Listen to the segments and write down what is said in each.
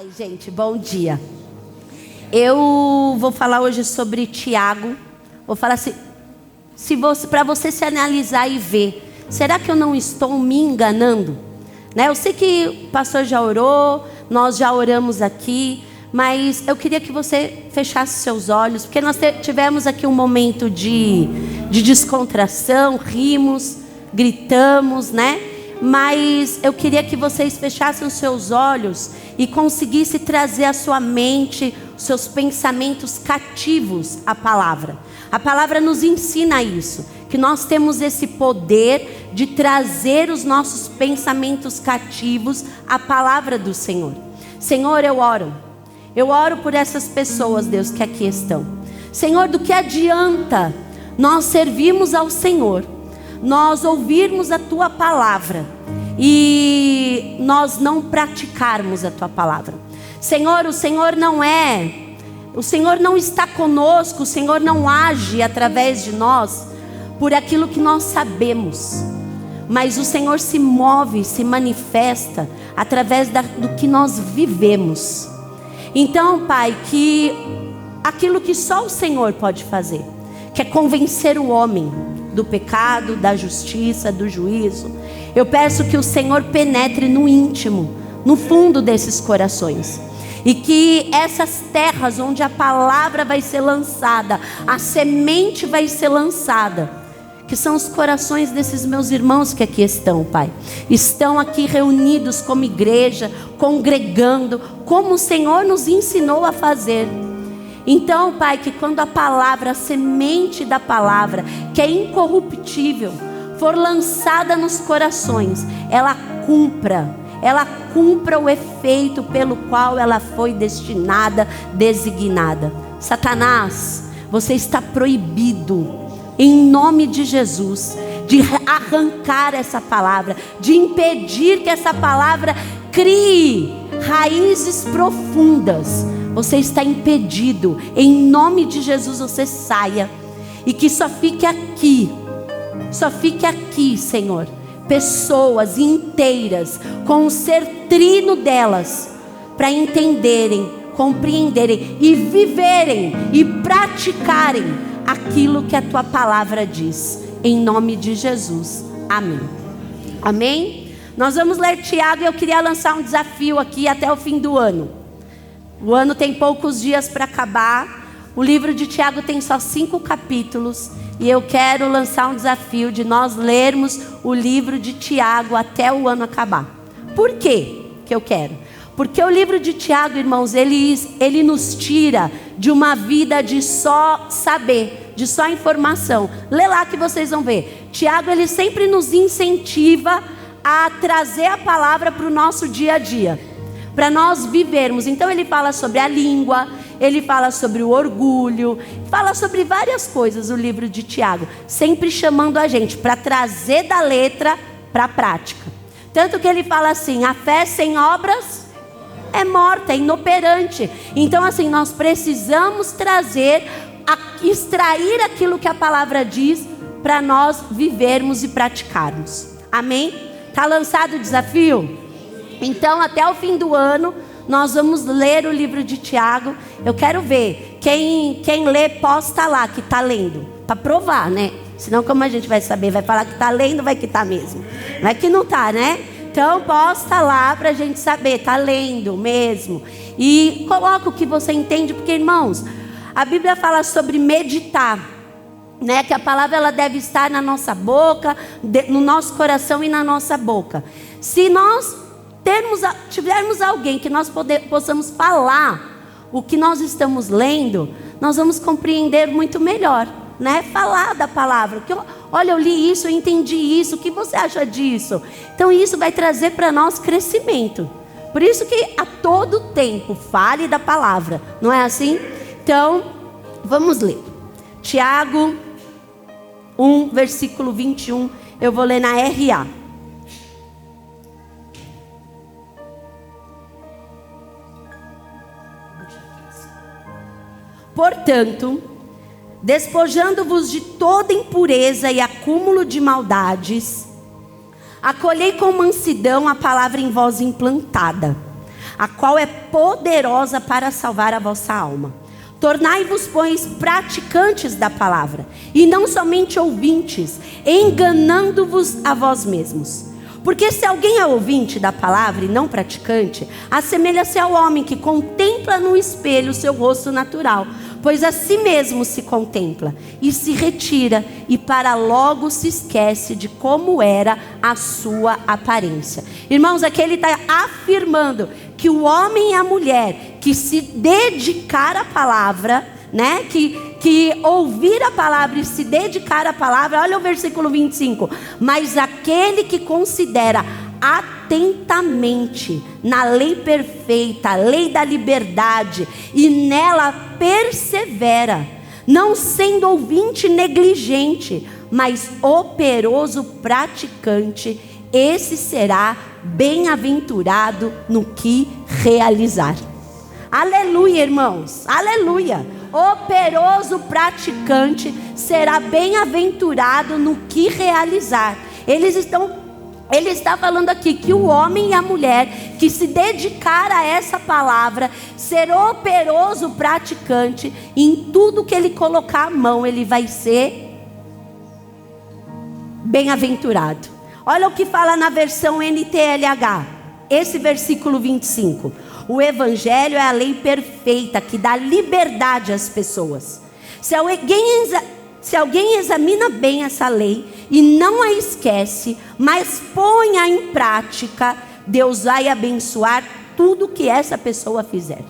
Ai, gente, bom dia. Eu vou falar hoje sobre Tiago. Vou falar assim, para você se analisar e ver, será que eu não estou me enganando? Né? Eu sei que o pastor já orou, nós já oramos aqui, mas eu queria que você fechasse seus olhos, porque nós tivemos aqui um momento de descontração, rimos, gritamos, né? Mas eu queria que vocês fechassem os seus olhos e conseguissem trazer à sua mente, seus pensamentos cativos à palavra. A palavra nos ensina isso, que nós temos esse poder de trazer os nossos pensamentos cativos à palavra do Senhor. Senhor, eu oro por essas pessoas, Deus, que aqui estão. Senhor, do que adianta nós servirmos ao Senhor, nós ouvirmos a Tua palavra e nós não praticarmos a Tua palavra? Senhor, o Senhor não está conosco, o Senhor não age através de nós por aquilo que nós sabemos, mas o Senhor se move, se manifesta através do que nós vivemos. Então, Pai, que aquilo que só o Senhor pode fazer, que é convencer o homem do pecado, da justiça, do juízo, eu peço que o Senhor penetre no íntimo, no fundo desses corações, e que essas terras onde a palavra vai ser lançada, a semente vai ser lançada, que são os corações desses meus irmãos que aqui estão, Pai. Estão aqui reunidos como igreja, congregando, como o Senhor nos ensinou a fazer. Então, Pai, que quando a palavra, a semente da palavra, que é incorruptível, for lançada nos corações, ela cumpra o efeito pelo qual ela foi destinada, designada. Satanás, você está proibido, em nome de Jesus, de arrancar essa palavra, de impedir que essa palavra crie raízes profundas. Você está impedido, em nome de Jesus você saia, e que só fique aqui, Senhor, pessoas inteiras, com o ser trino delas, para entenderem, compreenderem e viverem e praticarem aquilo que a Tua palavra diz, em nome de Jesus, amém. Amém? Nós vamos ler Tiago e eu queria lançar um desafio aqui até o fim do ano. O ano tem poucos dias para acabar. O livro de Tiago tem só 5 capítulos. E eu quero lançar um desafio de nós lermos o livro de Tiago até o ano acabar. Por quê que eu quero? Porque o livro de Tiago, irmãos, ele nos tira de uma vida de só saber, de só informação. Lê lá que vocês vão ver. Tiago, ele sempre nos incentiva a trazer a palavra para o nosso dia a dia, para nós vivermos. Então ele fala sobre a língua, ele fala sobre o orgulho, fala sobre várias coisas o livro de Tiago, sempre chamando a gente para trazer da letra para a prática. Tanto que ele fala assim, a fé sem obras é morta, é inoperante. Então assim, nós precisamos extrair aquilo que a palavra diz para nós vivermos e praticarmos. Amém? Está lançado o desafio? Então até o fim do ano nós vamos ler o livro de Tiago. Eu quero ver quem lê, posta lá que está lendo, para provar, né? Senão como a gente vai saber? Vai falar que está lendo, vai que está mesmo, vai que não está, né? Então posta lá para a gente saber, está lendo mesmo. E coloca o que você entende, porque irmãos, a Bíblia fala sobre meditar, né? Que a palavra ela deve estar na nossa boca, no nosso coração e na nossa boca. Se nós tivermos alguém que nós possamos falar o que nós estamos lendo, nós vamos compreender muito melhor, né? Falar da palavra, que olha, eu li isso, eu entendi isso, o que você acha disso? Então isso vai trazer para nós crescimento. Por isso que a todo tempo fale da palavra, não é assim? Então vamos ler Tiago 1, versículo 21. Eu vou ler na RA. Portanto, despojando-vos de toda impureza e acúmulo de maldades, acolhei com mansidão a palavra em vós implantada, a qual é poderosa para salvar a vossa alma. Tornai-vos, pois, praticantes da palavra, e não somente ouvintes, enganando-vos a vós mesmos. Porque se alguém é ouvinte da palavra e não praticante, assemelha-se ao homem que contempla no espelho o seu rosto natural, pois a si mesmo se contempla e se retira, e para logo se esquece de como era a sua aparência. Irmãos, aqui ele está afirmando que o homem e a mulher que se dedicar à palavra, né, que ouvir a palavra e se dedicar à palavra, olha o versículo 25, mas aquele que considera atentamente na lei perfeita, a lei da liberdade, e nela persevera, não sendo ouvinte negligente, mas operoso praticante, esse será bem-aventurado no que realizar. Aleluia, irmãos, aleluia. Operoso praticante será bem-aventurado no que realizar. Ele está falando aqui que o homem e a mulher que se dedicar a essa palavra, ser operoso praticante, em tudo que ele colocar a mão, ele vai ser bem-aventurado. Olha o que fala na versão NTLH, esse versículo 25. O evangelho é a lei perfeita que dá liberdade às pessoas. Se alguém examina bem essa lei e não a esquece, mas põe-a em prática, Deus vai abençoar tudo que essa pessoa fizer.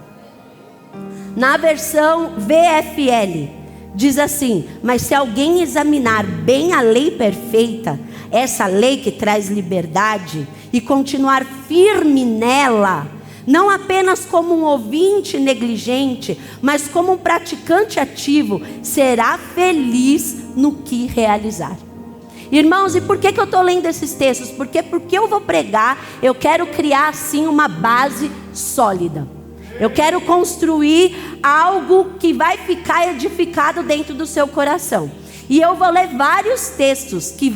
Na versão VFL, diz assim: mas se alguém examinar bem a lei perfeita, essa lei que traz liberdade, e continuar firme nela, não apenas como um ouvinte negligente, mas como um praticante ativo, será feliz no que realizar. Irmãos, e por que eu estou lendo esses textos? Porque eu vou pregar, eu quero criar assim uma base sólida. Eu quero construir algo que vai ficar edificado dentro do seu coração. E eu vou ler vários textos que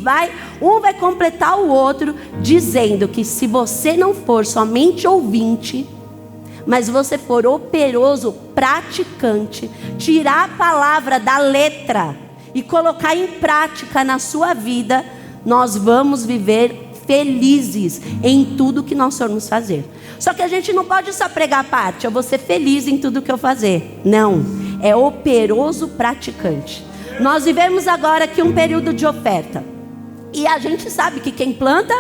um vai completar o outro, dizendo que se você não for somente ouvinte, mas você for operoso praticante, tirar a palavra da letra e colocar em prática na sua vida, nós vamos viver felizes em tudo que nós formos fazer. Só que a gente não pode só pregar a parte, eu vou ser feliz em tudo que eu fazer. Não, é operoso praticante. Nós vivemos agora aqui um período de oferta, e a gente sabe que quem planta,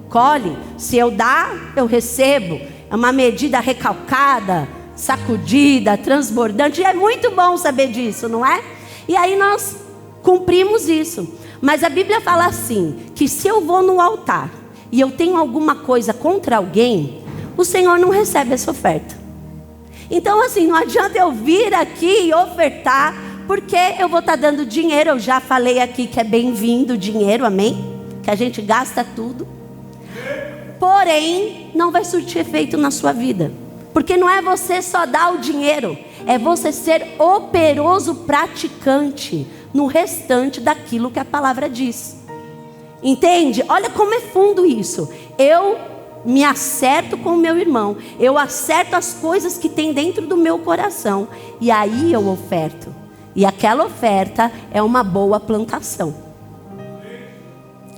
colhe. Se eu dar, eu recebo. É uma medida recalcada, sacudida, transbordante, e é muito bom saber disso, não é? E aí nós cumprimos isso. Mas a Bíblia fala assim, que se eu vou no altar e eu tenho alguma coisa contra alguém, o Senhor não recebe essa oferta. Então assim, não adianta eu vir aqui e ofertar, porque eu vou estar dando dinheiro. Eu já falei aqui que é bem-vindo o dinheiro, amém? Que a gente gasta tudo. Porém, não vai surtir efeito na sua vida. Porque não é você só dar o dinheiro, é você ser operoso praticante no restante daquilo que a palavra diz. Entende? Olha como é fundo isso. Eu me acerto com o meu irmão, eu acerto as coisas que tem dentro do meu coração, e aí eu oferto. E aquela oferta é uma boa plantação.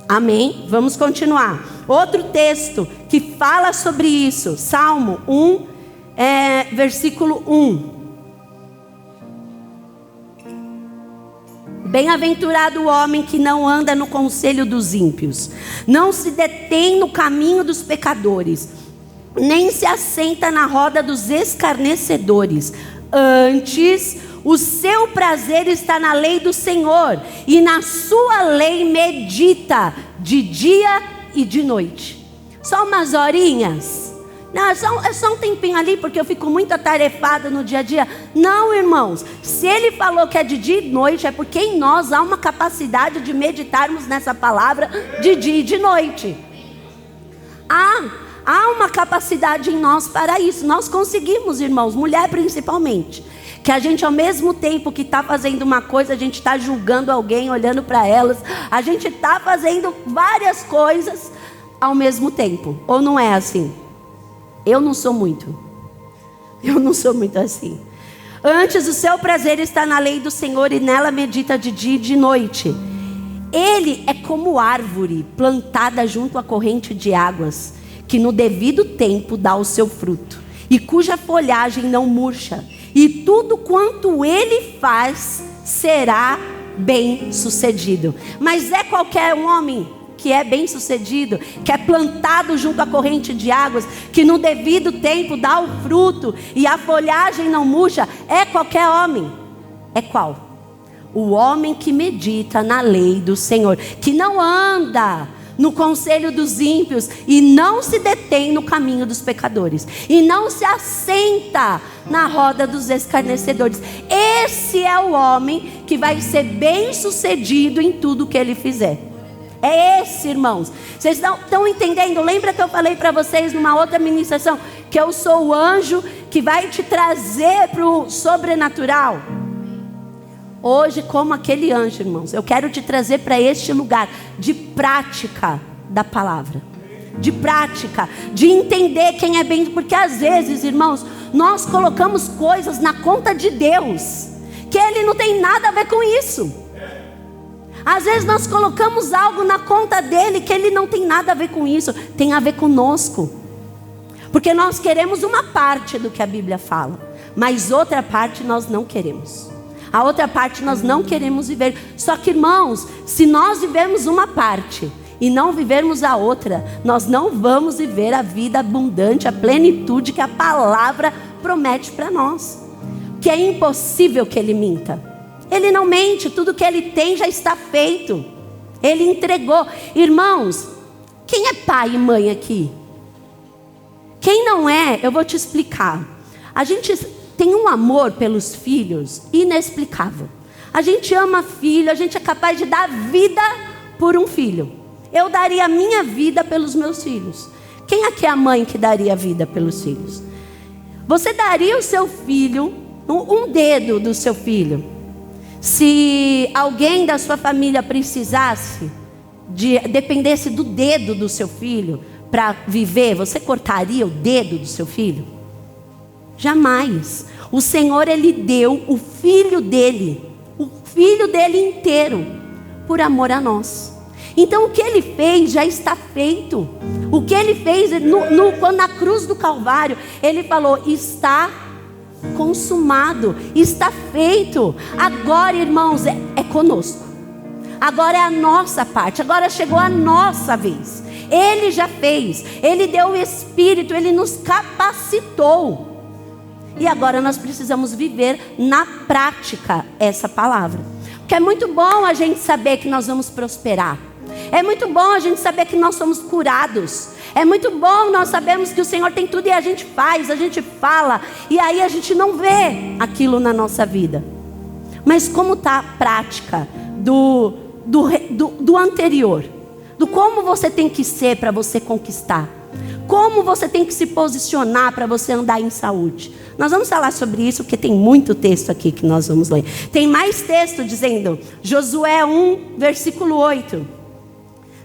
Amém? Vamos continuar. Outro texto que fala sobre isso, Salmo 1, versículo 1. Bem-aventurado o homem que não anda no conselho dos ímpios, não se detém no caminho dos pecadores, nem se assenta na roda dos escarnecedores. Antes, o seu prazer está na lei do Senhor, e na sua lei medita de dia e de noite. Só umas horinhas? Não, é só um tempinho ali, porque eu fico muito atarefada no dia a dia. Não, irmãos, se ele falou que é de dia e de noite, é porque em nós há uma capacidade de meditarmos nessa palavra de dia e de noite. Há uma capacidade em nós para isso. Nós conseguimos, irmãos, mulher principalmente, que a gente ao mesmo tempo que está fazendo uma coisa, a gente está julgando alguém, olhando para elas, a gente está fazendo várias coisas ao mesmo tempo, ou não é assim? Eu não sou muito assim. Antes, o seu prazer está na lei do Senhor, e nela medita de dia e de noite. Ele é como árvore plantada junto à corrente de águas, que no devido tempo dá o seu fruto, e cuja folhagem não murcha, e tudo quanto ele faz será bem sucedido. Mas é qualquer homem que é bem sucedido, que é plantado junto à corrente de águas, que no devido tempo dá o fruto e a folhagem não murcha? É qualquer homem. É qual? O homem que medita na lei do Senhor, que não anda no conselho dos ímpios, e não se detém no caminho dos pecadores, e não se assenta na roda dos escarnecedores. Esse é o homem que vai ser bem sucedido em tudo que ele fizer. É esse, irmãos. Vocês estão entendendo? Lembra que eu falei para vocês numa outra ministração que eu sou o anjo que vai te trazer para o sobrenatural? Hoje, como aquele anjo, irmãos, eu quero te trazer para este lugar de prática da palavra, de prática, de entender quem é bem, porque às vezes, irmãos, nós colocamos coisas na conta de Deus, que Ele não tem nada a ver com isso. Às vezes nós colocamos algo na conta dele, que Ele não tem nada a ver com isso, tem a ver conosco, porque nós queremos uma parte do que a Bíblia fala, mas outra parte nós não queremos. A outra parte nós não queremos viver. Só que, irmãos, se nós vivermos uma parte e não vivermos a outra, nós não vamos viver a vida abundante, a plenitude que a palavra promete para nós. Que é impossível que Ele minta. Ele não mente, tudo que Ele tem já está feito. Ele entregou. Irmãos, quem é pai e mãe aqui? Quem não é, eu vou te explicar. A gente tem um amor pelos filhos inexplicável. A gente ama filho, a gente é capaz de dar vida por um filho. Eu daria a minha vida pelos meus filhos. Quem aqui é a mãe que daria a vida pelos filhos? Você daria o seu filho, um dedo do seu filho, se alguém da sua família precisasse, dependesse do dedo do seu filho para viver, você cortaria o dedo do seu filho? Jamais. O Senhor, Ele deu o filho dele inteiro, por amor a nós. Então o que Ele fez já está feito. O que Ele fez quando na cruz do Calvário, Ele falou: está consumado, está feito. Agora, irmãos, é conosco. Agora é a nossa parte, agora chegou a nossa vez. Ele já fez, Ele deu o Espírito, Ele nos capacitou. E agora nós precisamos viver na prática essa palavra. Porque é muito bom a gente saber que nós vamos prosperar. É muito bom a gente saber que nós somos curados. É muito bom nós sabermos que o Senhor tem tudo, e a gente faz, a gente fala, e aí a gente não vê aquilo na nossa vida. Mas como está a prática do anterior? Do como você tem que ser para você conquistar? Como você tem que se posicionar para você andar em saúde? Nós vamos falar sobre isso, porque tem muito texto aqui que nós vamos ler. Tem mais texto dizendo, Josué 1, versículo 8.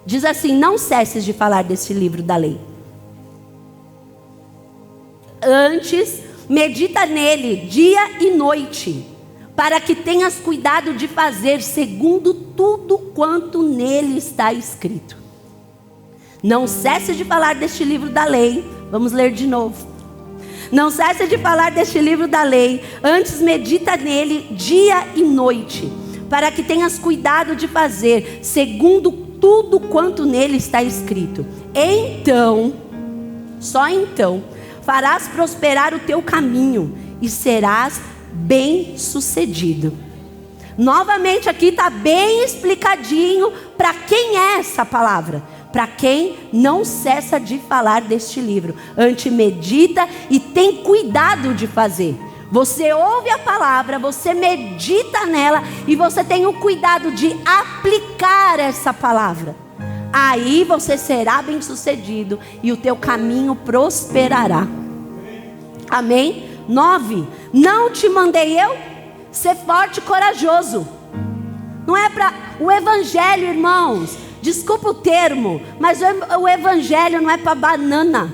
Diz assim: não cesses de falar deste livro da lei. Antes, medita nele dia e noite, para que tenhas cuidado de fazer segundo tudo quanto nele está escrito. Não cesse de falar deste livro da lei. Vamos ler de novo. Não cesse de falar deste livro da lei. Antes medita nele dia e noite, para que tenhas cuidado de fazer segundo tudo quanto nele está escrito. Então, só então, farás prosperar o teu caminho e serás bem sucedido. Novamente aqui está bem explicadinho para quem é essa palavra. Para quem não cessa de falar deste livro. Antes medita e tem cuidado de fazer. Você ouve a palavra, você medita nela e você tem o cuidado de aplicar essa palavra. Aí você será bem sucedido e o teu caminho prosperará. Amém? 9. Não te mandei eu? Ser forte e corajoso. Não é para o evangelho, irmãos. Desculpa o termo, mas o evangelho não é para banana.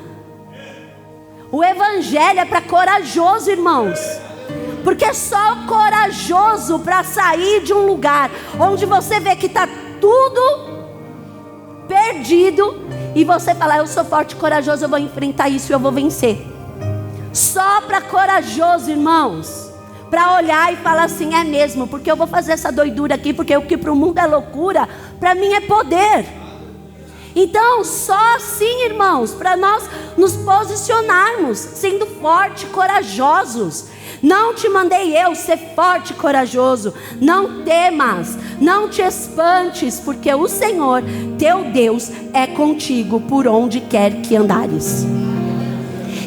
O evangelho é para corajoso, irmãos. Porque só corajoso para sair de um lugar onde você vê que está tudo perdido e você falar: eu sou forte e corajoso, eu vou enfrentar isso e eu vou vencer. Só para corajoso, irmãos, para olhar e falar assim: é mesmo, porque eu vou fazer essa doidura aqui, porque o que para o mundo é loucura, para mim é poder. Então só assim, irmãos, para nós nos posicionarmos sendo fortes e corajosos. Não te mandei eu ser forte e corajoso. Não temas, não te espantes, porque o Senhor, teu Deus, é contigo por onde quer que andares.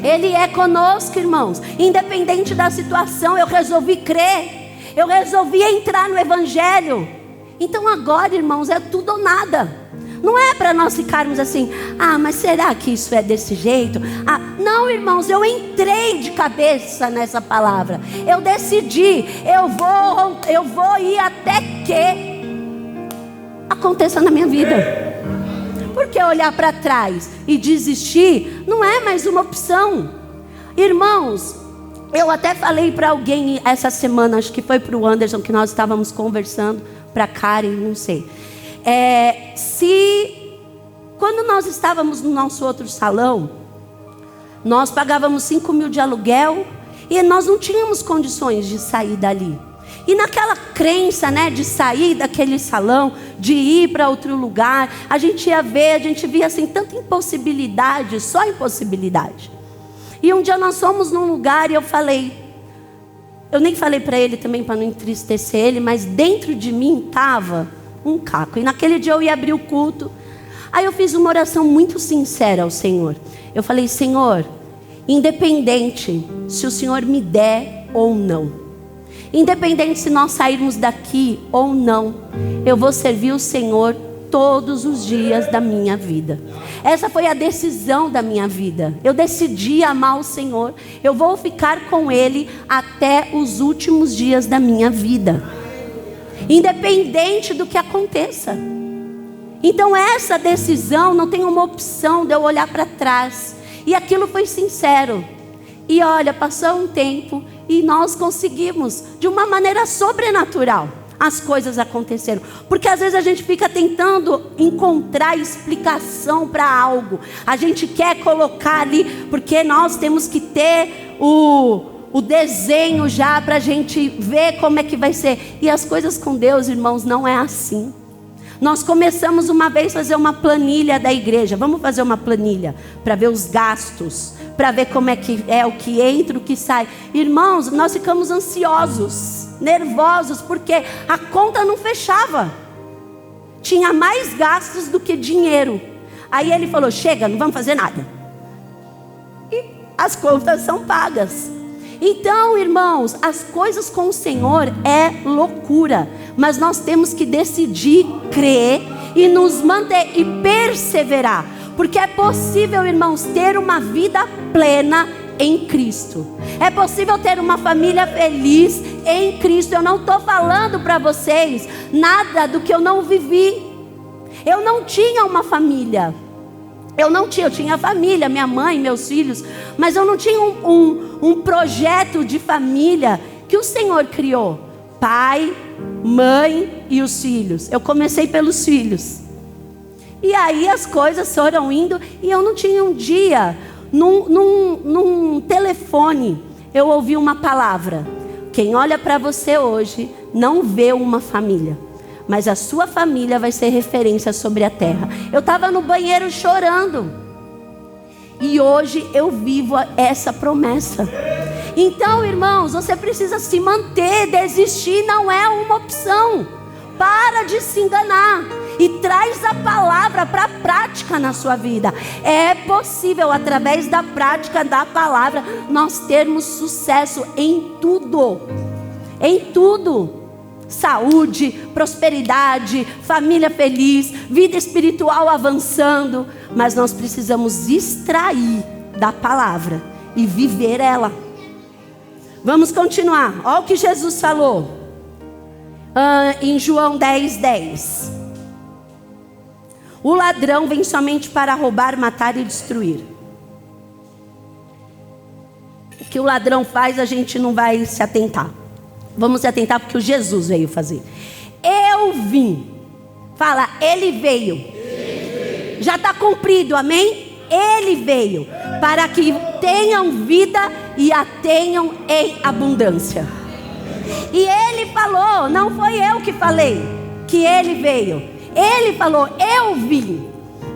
Ele é conosco, irmãos. Independente da situação, eu resolvi crer. Eu resolvi entrar no Evangelho. Então agora, irmãos, é tudo ou nada. Não é para nós ficarmos assim: ah, mas será que isso é desse jeito? Ah, não, irmãos, eu entrei de cabeça nessa palavra. Eu decidi, eu vou ir até que aconteça na minha vida. Porque olhar para trás e desistir não é mais uma opção. Irmãos, eu até falei para alguém essa semana, acho que foi para o Anderson, que nós estávamos conversando, para Karen, não sei. Quando nós estávamos no nosso outro salão, nós pagávamos 5 mil de aluguel e nós não tínhamos condições de sair dali. E naquela crença, né, de sair daquele salão, de ir para outro lugar, a gente via assim tanta impossibilidade, só impossibilidade. E um dia nós fomos num lugar e eu nem falei para ele também para não entristecer ele, mas dentro de mim estava um caco. E naquele dia eu ia abrir o culto. Aí eu fiz uma oração muito sincera ao Senhor. Eu falei: Senhor, independente se o Senhor me der ou não, independente se nós sairmos daqui ou não, eu vou servir o Senhor todos os dias da minha vida. Essa foi a decisão da minha vida. Eu decidi amar o Senhor. Eu vou ficar com Ele até os últimos dias da minha vida, independente do que aconteça. Então essa decisão não tem uma opção de eu olhar para trás. E aquilo foi sincero. E olha, passou um tempo e nós conseguimos, de uma maneira sobrenatural, as coisas aconteceram. Porque às vezes a gente fica tentando encontrar explicação para algo. A gente quer colocar ali, porque nós temos que ter o desenho já para a gente ver como é que vai ser. E as coisas com Deus, irmãos, não é assim. Nós começamos uma vez a fazer uma planilha da igreja. Vamos fazer uma planilha para ver os gastos, para ver como é que é o que entra, o que sai. Irmãos, nós ficamos ansiosos, nervosos, porque a conta não fechava. Tinha mais gastos do que dinheiro. Aí ele falou: chega, não vamos fazer nada. E as contas são pagas. Então, irmãos, as coisas com o Senhor é loucura, mas nós temos que decidir crer e nos manter e perseverar, porque é possível, irmãos, ter uma vida plena em Cristo. É possível ter uma família feliz em Cristo. Eu não estou falando para vocês nada do que eu não vivi. Eu não tinha uma família. Eu tinha família, minha mãe, meus filhos, mas eu não tinha um projeto de família que o Senhor criou. Pai, mãe e os filhos. Eu comecei pelos filhos. E aí as coisas foram indo e eu não tinha um dia, num telefone, eu ouvi uma palavra: quem olha para você hoje não vê uma família, mas a sua família vai ser referência sobre a terra. Eu estava no banheiro chorando. E hoje eu vivo essa promessa. Então, irmãos, você precisa se manter. Desistir não é uma opção. Para de se enganar. E traz a palavra para a prática na sua vida. É possível, através da prática da palavra, nós termos sucesso em tudo. Em tudo. Saúde, prosperidade, família feliz, vida espiritual avançando. Mas nós precisamos extrair da palavra e viver ela. Vamos continuar. Olha o que Jesus falou em João 10:10. O ladrão vem somente para roubar, matar e destruir. que o ladrão faz, a gente não vai se atentar. Vamos se atentar porque o Jesus veio fazer. Eu vim. Fala, ele veio. Já está cumprido, amém? Ele veio para que tenham vida e a tenham em abundância. E ele falou, não foi eu que falei que ele veio. Ele falou, eu vim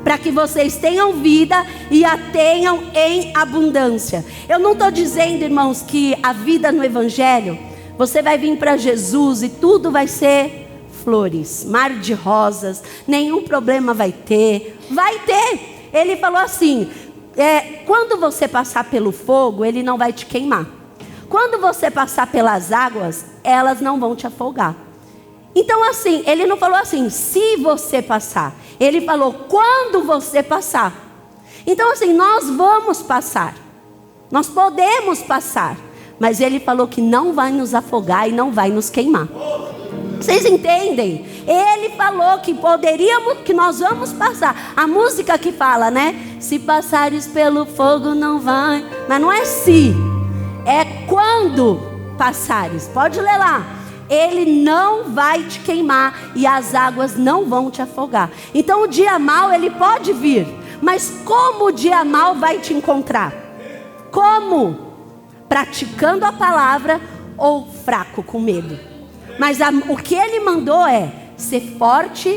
para que vocês tenham vida e a tenham em abundância. Eu não estou dizendo, irmãos, que a vida no Evangelho, você vai vir para Jesus e tudo vai ser flores, mar de rosas, nenhum problema vai ter. Vai ter. Ele falou assim, quando você passar pelo fogo, ele não vai te queimar. Quando você passar pelas águas, elas não vão te afogar. Então assim, ele não falou assim, se você passar. Ele falou, quando você passar. Então assim, nós vamos passar. Nós podemos passar. Mas ele falou que não vai nos afogar e não vai nos queimar. Vocês entendem? Ele falou que poderíamos, que nós vamos passar. A música que fala, né? Se passares pelo fogo não vai. Mas não é se. É quando passares. Pode ler lá. Ele não vai te queimar e as águas não vão te afogar. Então o dia mau ele pode vir. Mas como o dia mau vai te encontrar? Como? Praticando a palavra ou fraco com medo? Mas o que ele mandou é ser forte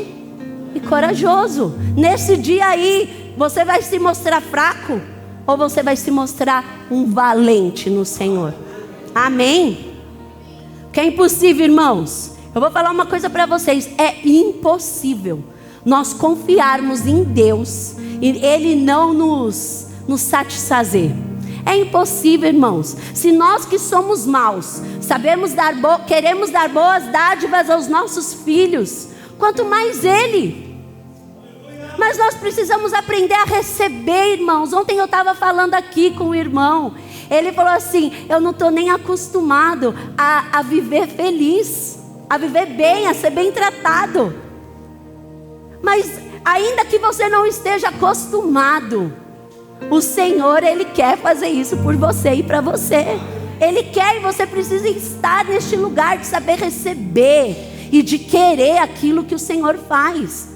e corajoso. Nesse dia aí, você vai se mostrar fraco ou você vai se mostrar um valente no Senhor? Amém? Que é impossível, irmãos. Eu vou falar uma coisa para vocês. É impossível nós confiarmos em Deus e Ele não nos satisfazer. É impossível, irmãos. Se nós que somos maus, queremos dar boas dádivas aos nossos filhos, quanto mais Ele. Mas nós precisamos aprender a receber, irmãos. Ontem eu estava falando aqui com o irmão. Ele falou assim, eu não estou nem acostumado a viver feliz, a viver bem, a ser bem tratado. Mas ainda que você não esteja acostumado, o Senhor, Ele quer fazer isso por você e para você. Ele quer, e você precisa estar neste lugar de saber receber e de querer aquilo que o Senhor faz.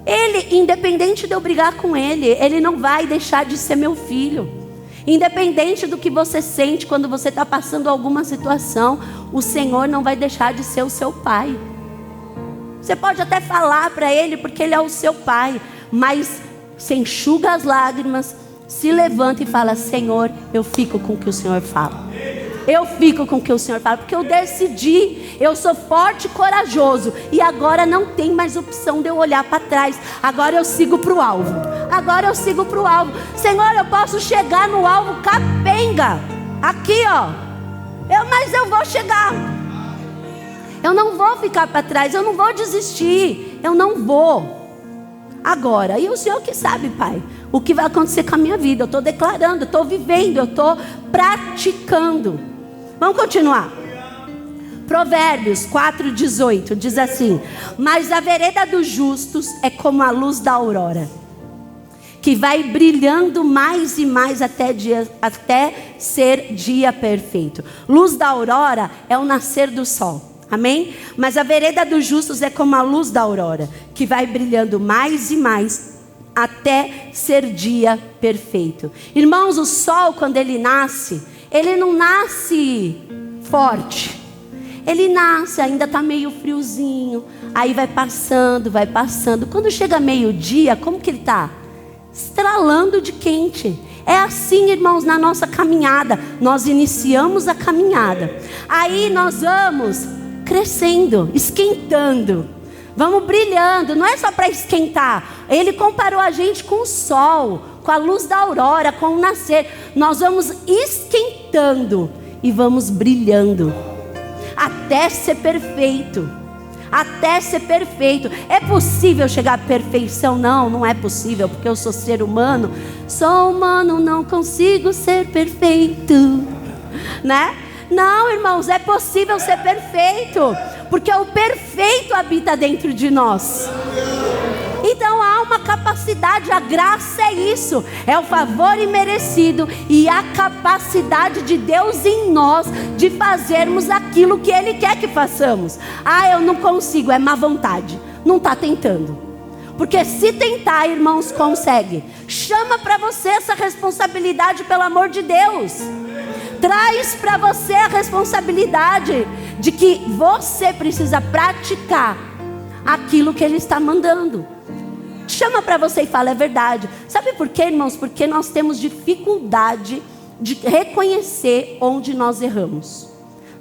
Ele, independente de eu brigar com Ele, Ele não vai deixar de ser meu filho. Independente do que você sente quando você está passando alguma situação, o Senhor não vai deixar de ser o seu pai. Você pode até falar para Ele porque Ele é o seu pai, mas você enxuga as lágrimas, se levanta e fala, Senhor, eu fico com o que o Senhor fala. Eu fico com o que o Senhor fala, porque eu decidi, eu sou forte e corajoso, e agora não tem mais opção de eu olhar para trás. Agora eu sigo para o alvo. Agora eu sigo para o alvo. Senhor, eu posso chegar no alvo capenga. Aqui, ó. Mas eu vou chegar. Eu não vou ficar para trás, eu não vou desistir. Eu não vou. Agora, e o Senhor que sabe, Pai, o que vai acontecer com a minha vida. Eu estou declarando, eu estou vivendo, eu estou praticando. Vamos continuar. Provérbios 4:18 diz assim, mas a vereda dos justos é como a luz da aurora, que vai brilhando mais e mais até ser dia perfeito. Luz da aurora é o nascer do sol. Amém? Mas a vereda dos justos é como a luz da aurora, que vai brilhando mais e mais até ser dia perfeito. Irmãos, o sol, quando ele nasce, ele não nasce forte. Ele nasce, ainda está meio friozinho, aí vai passando, vai passando. Quando chega meio-dia, como que ele está? Estralando de quente. É assim, irmãos, na nossa caminhada. Nós iniciamos a caminhada, aí nós vamos crescendo, esquentando, vamos brilhando. Não é só para esquentar. Ele comparou a gente com o sol, com a luz da aurora, com o nascer. Nós vamos esquentando e vamos brilhando até ser perfeito. Até ser perfeito. É possível chegar à perfeição? Não, não é possível, porque eu sou ser humano. Sou humano, não consigo ser perfeito, né? Não, irmãos, é possível ser perfeito, porque o perfeito habita dentro de nós. Então há uma capacidade, a graça é isso, é o favor imerecido e a capacidade de Deus em nós de fazermos aquilo que Ele quer que façamos. Ah, eu não consigo, é má vontade, não está tentando. Porque se tentar, irmãos, consegue. Chama para você essa responsabilidade, pelo amor de Deus. Traz para você a responsabilidade de que você precisa praticar aquilo que Ele está mandando. Chama para você e fala, é verdade. Sabe por quê, irmãos? Porque nós temos dificuldade de reconhecer onde nós erramos.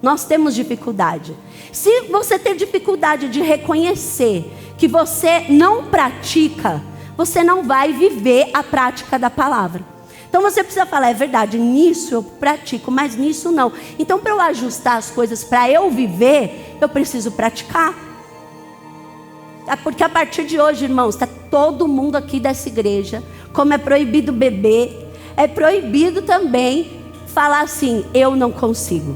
Nós temos dificuldade. Se você tem dificuldade de reconhecer que você não pratica, você não vai viver a prática da palavra. Então você precisa falar, é verdade, nisso eu pratico, mas nisso não. Então para eu ajustar as coisas, para eu viver, eu preciso praticar. Porque a partir de hoje, irmãos, está todo mundo aqui dessa igreja, como é proibido beber, é proibido também falar assim, eu não consigo.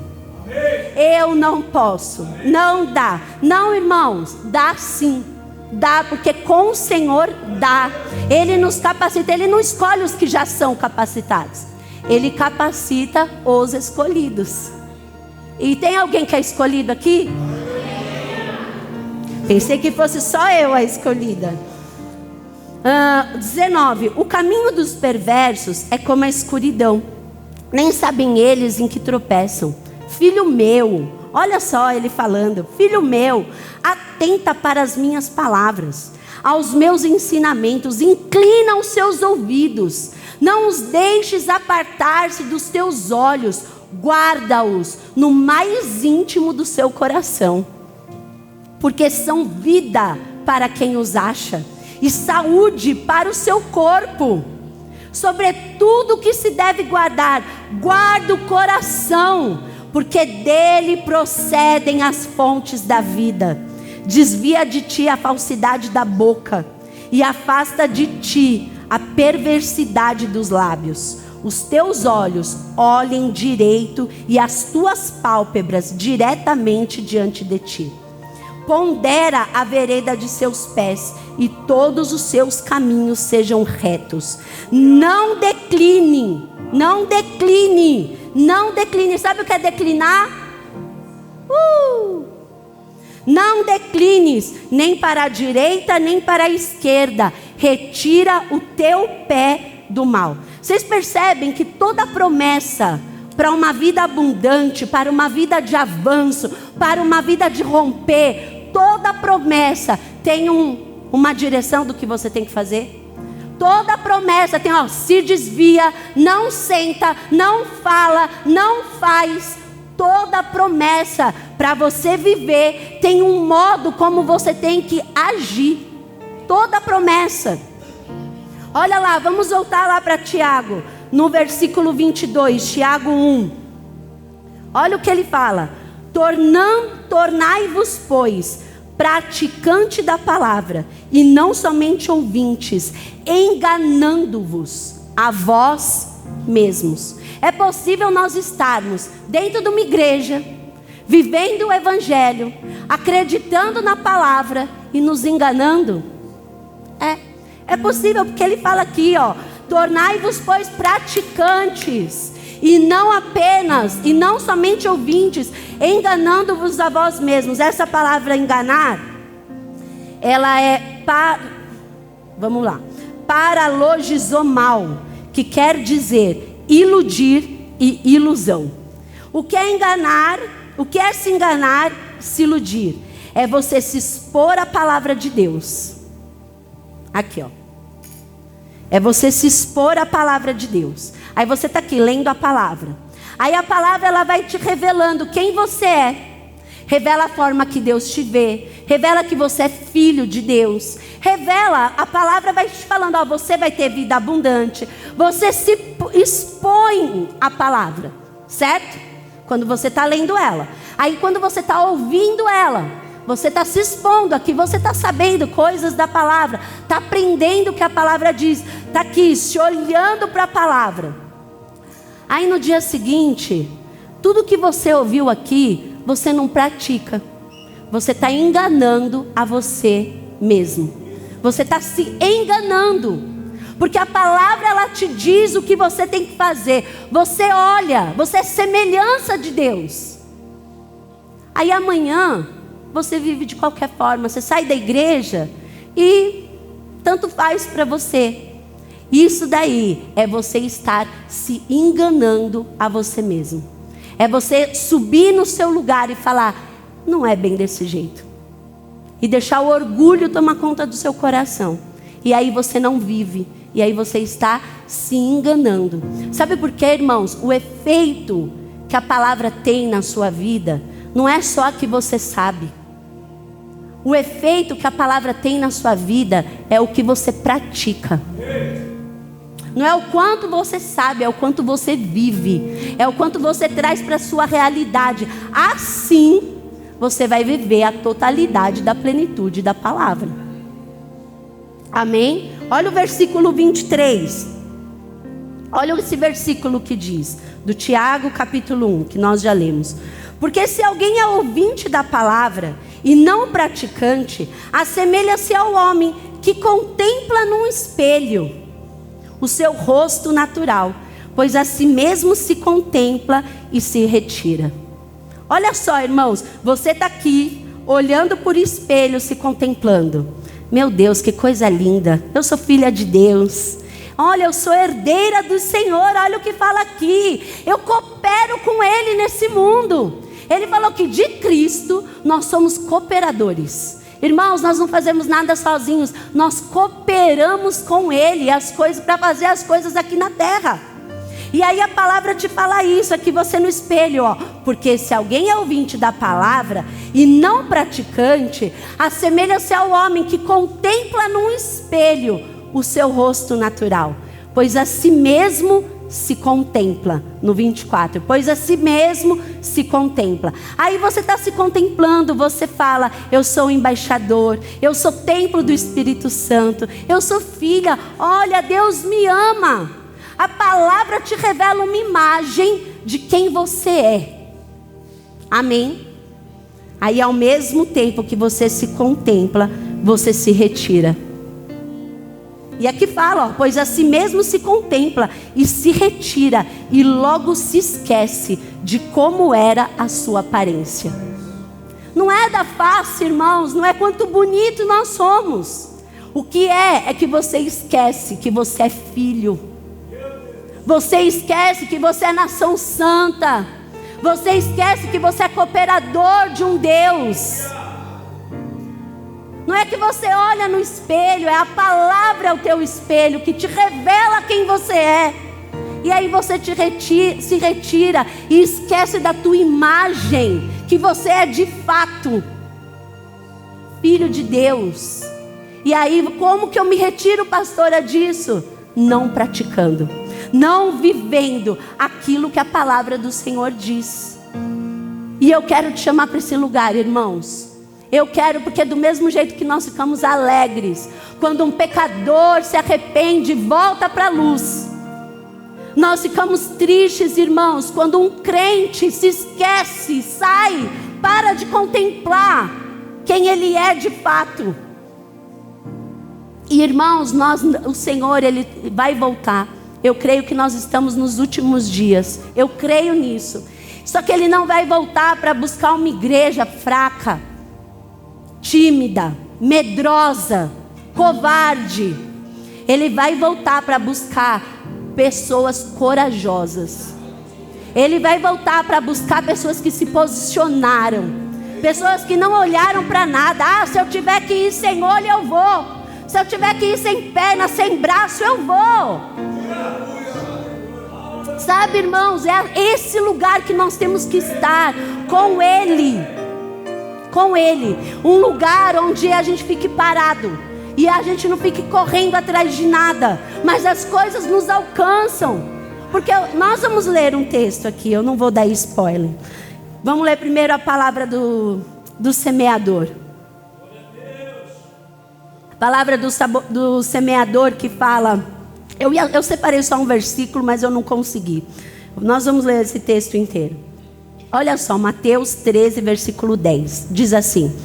Eu não posso, não dá. Não, irmãos, dá sim. Dá, porque com o Senhor dá. Ele nos capacita, Ele não escolhe os que já são capacitados. Ele capacita os escolhidos. E tem alguém que é escolhido aqui? Pensei que fosse só eu a escolhida. 19. O caminho dos perversos é como a escuridão. Nem sabem eles em que tropeçam. Filho meu, olha só ele falando, filho meu, atenta para as minhas palavras, aos meus ensinamentos, inclina os seus ouvidos, não os deixes apartar-se dos teus olhos, guarda-os no mais íntimo do seu coração, porque são vida para quem os acha, e saúde para o seu corpo. Sobretudo que se deve guardar, guarda o coração, porque dele procedem as fontes da vida. Desvia de ti a falsidade da boca e afasta de ti a perversidade dos lábios. Os teus olhos olhem direito e as tuas pálpebras diretamente diante de ti. Pondera a vereda de seus pés e todos os seus caminhos sejam retos. Não decline, não decline, não decline. Sabe o que é declinar? Não declines nem para a direita nem para a esquerda. Retira o teu pé do mal. Vocês percebem que toda promessa para uma vida abundante, para uma vida de avanço, para uma vida de romper, toda promessa tem uma direção do que você tem que fazer. Toda promessa tem, se desvia, não senta, não fala, não faz. Toda promessa para você viver tem um modo como você tem que agir. Toda promessa. Olha lá, vamos voltar lá para Tiago, no versículo 22, Tiago 1. Olha o que ele fala. Tornai-vos, pois, praticante da palavra, e não somente ouvintes, enganando-vos a vós mesmos. É possível nós estarmos dentro de uma igreja, vivendo o evangelho, acreditando na palavra e nos enganando? É possível, porque ele fala aqui, tornai-vos, pois, praticantes, e não apenas, e não somente ouvintes, enganando-vos a vós mesmos. Essa palavra enganar, ela é paralogizomal, que quer dizer iludir e ilusão. O que é enganar? O que é se enganar, se iludir? É você se expor à palavra de Deus. Aqui, é você se expor à palavra de Deus. Aí você está aqui lendo a palavra. Aí a palavra, ela vai te revelando quem você é. Revela a forma que Deus te vê. Revela que você é filho de Deus. Revela, a palavra vai te falando, você vai ter vida abundante. Você se expõe à palavra, certo? Quando você está lendo ela. Aí quando você está ouvindo ela, você está se expondo aqui, você está sabendo coisas da palavra, está aprendendo o que a palavra diz, está aqui se olhando para a palavra. Aí no dia seguinte, tudo que você ouviu aqui, você não pratica. Você está enganando a você mesmo. Você está se enganando. Porque a palavra, ela te diz o que você tem que fazer. Você olha, você é semelhança de Deus. Aí amanhã, você vive de qualquer forma. Você sai da igreja e tanto faz para você. Isso daí é você estar se enganando a você mesmo. É você subir no seu lugar e falar, não é bem desse jeito. E deixar o orgulho tomar conta do seu coração. E aí você não vive. E aí você está se enganando. Sabe por quê, irmãos? O efeito que a palavra tem na sua vida não é só que você sabe. O efeito que a palavra tem na sua vida é o que você pratica. Não é o quanto você sabe, é o quanto você vive. É o quanto você traz para a sua realidade. Assim, você vai viver a totalidade da plenitude da palavra. Amém? Olha o versículo 23. Olha esse versículo que diz, do Tiago capítulo 1, que nós já lemos. Porque se alguém é ouvinte da palavra e não praticante, assemelha-se ao homem que contempla num espelho o seu rosto natural, pois a si mesmo se contempla e se retira. Olha só, irmãos, você está aqui olhando por espelho, se contemplando. Meu Deus, que coisa linda, eu sou filha de Deus. Olha, eu sou herdeira do Senhor, olha o que fala aqui. Eu coopero com Ele nesse mundo. Ele falou que de Cristo nós somos cooperadores. Irmãos, nós não fazemos nada sozinhos, nós cooperamos com Ele para fazer as coisas aqui na terra. E aí a palavra te fala isso aqui, você no espelho, ó. Porque se alguém é ouvinte da palavra e não praticante, assemelha-se ao homem que contempla num espelho o seu rosto natural, pois a si mesmo se contempla. No 24, pois a si mesmo se contempla. Aí você está se contemplando, você fala, eu sou embaixador, eu sou templo do Espírito Santo, eu sou filha, olha, Deus me ama. A palavra te revela uma imagem de quem você é. Amém? Aí ao mesmo tempo que você se contempla, você se retira. E aqui fala, ó, pois a si mesmo se contempla e se retira, e logo se esquece de como era a sua aparência. Não é da face, irmãos, não é quanto bonito nós somos. O que é que você esquece que você é filho. Você esquece que você é nação santa. Você esquece que você é cooperador de um Deus. Não é que você olha no espelho, é a palavra o teu espelho que te revela quem você é. E aí você se retira e esquece da tua imagem, que você é de fato filho de Deus. E aí como que eu me retiro, pastora, disso? Não praticando, não vivendo aquilo que a palavra do Senhor diz. E eu quero te chamar para esse lugar, irmãos. Eu quero, porque do mesmo jeito que nós ficamos alegres quando um pecador se arrepende e volta para a luz, nós ficamos tristes, irmãos, quando um crente se esquece, sai, para de contemplar quem ele é de fato. E irmãos, o Senhor, Ele vai voltar. Eu creio que nós estamos nos últimos dias, eu creio nisso. Só que Ele não vai voltar para buscar uma igreja fraca, tímida, medrosa, covarde. Ele vai voltar para buscar pessoas corajosas. Ele vai voltar para buscar pessoas que se posicionaram, pessoas que não olharam para nada. Ah, se eu tiver que ir sem olho, eu vou. Se eu tiver que ir sem perna, sem braço, eu vou. Sabe, irmãos, é esse lugar que nós temos que estar com Ele. Com Ele. Um lugar onde a gente fique parado e a gente não fique correndo atrás de nada, mas as coisas nos alcançam. Porque nós vamos ler um texto aqui, eu não vou dar spoiler. Vamos ler primeiro a palavra do semeador. A palavra do semeador que fala... Eu separei só um versículo, mas eu não consegui. Nós vamos ler esse texto inteiro. Olha só, Mateus 13, versículo 10. Diz assim: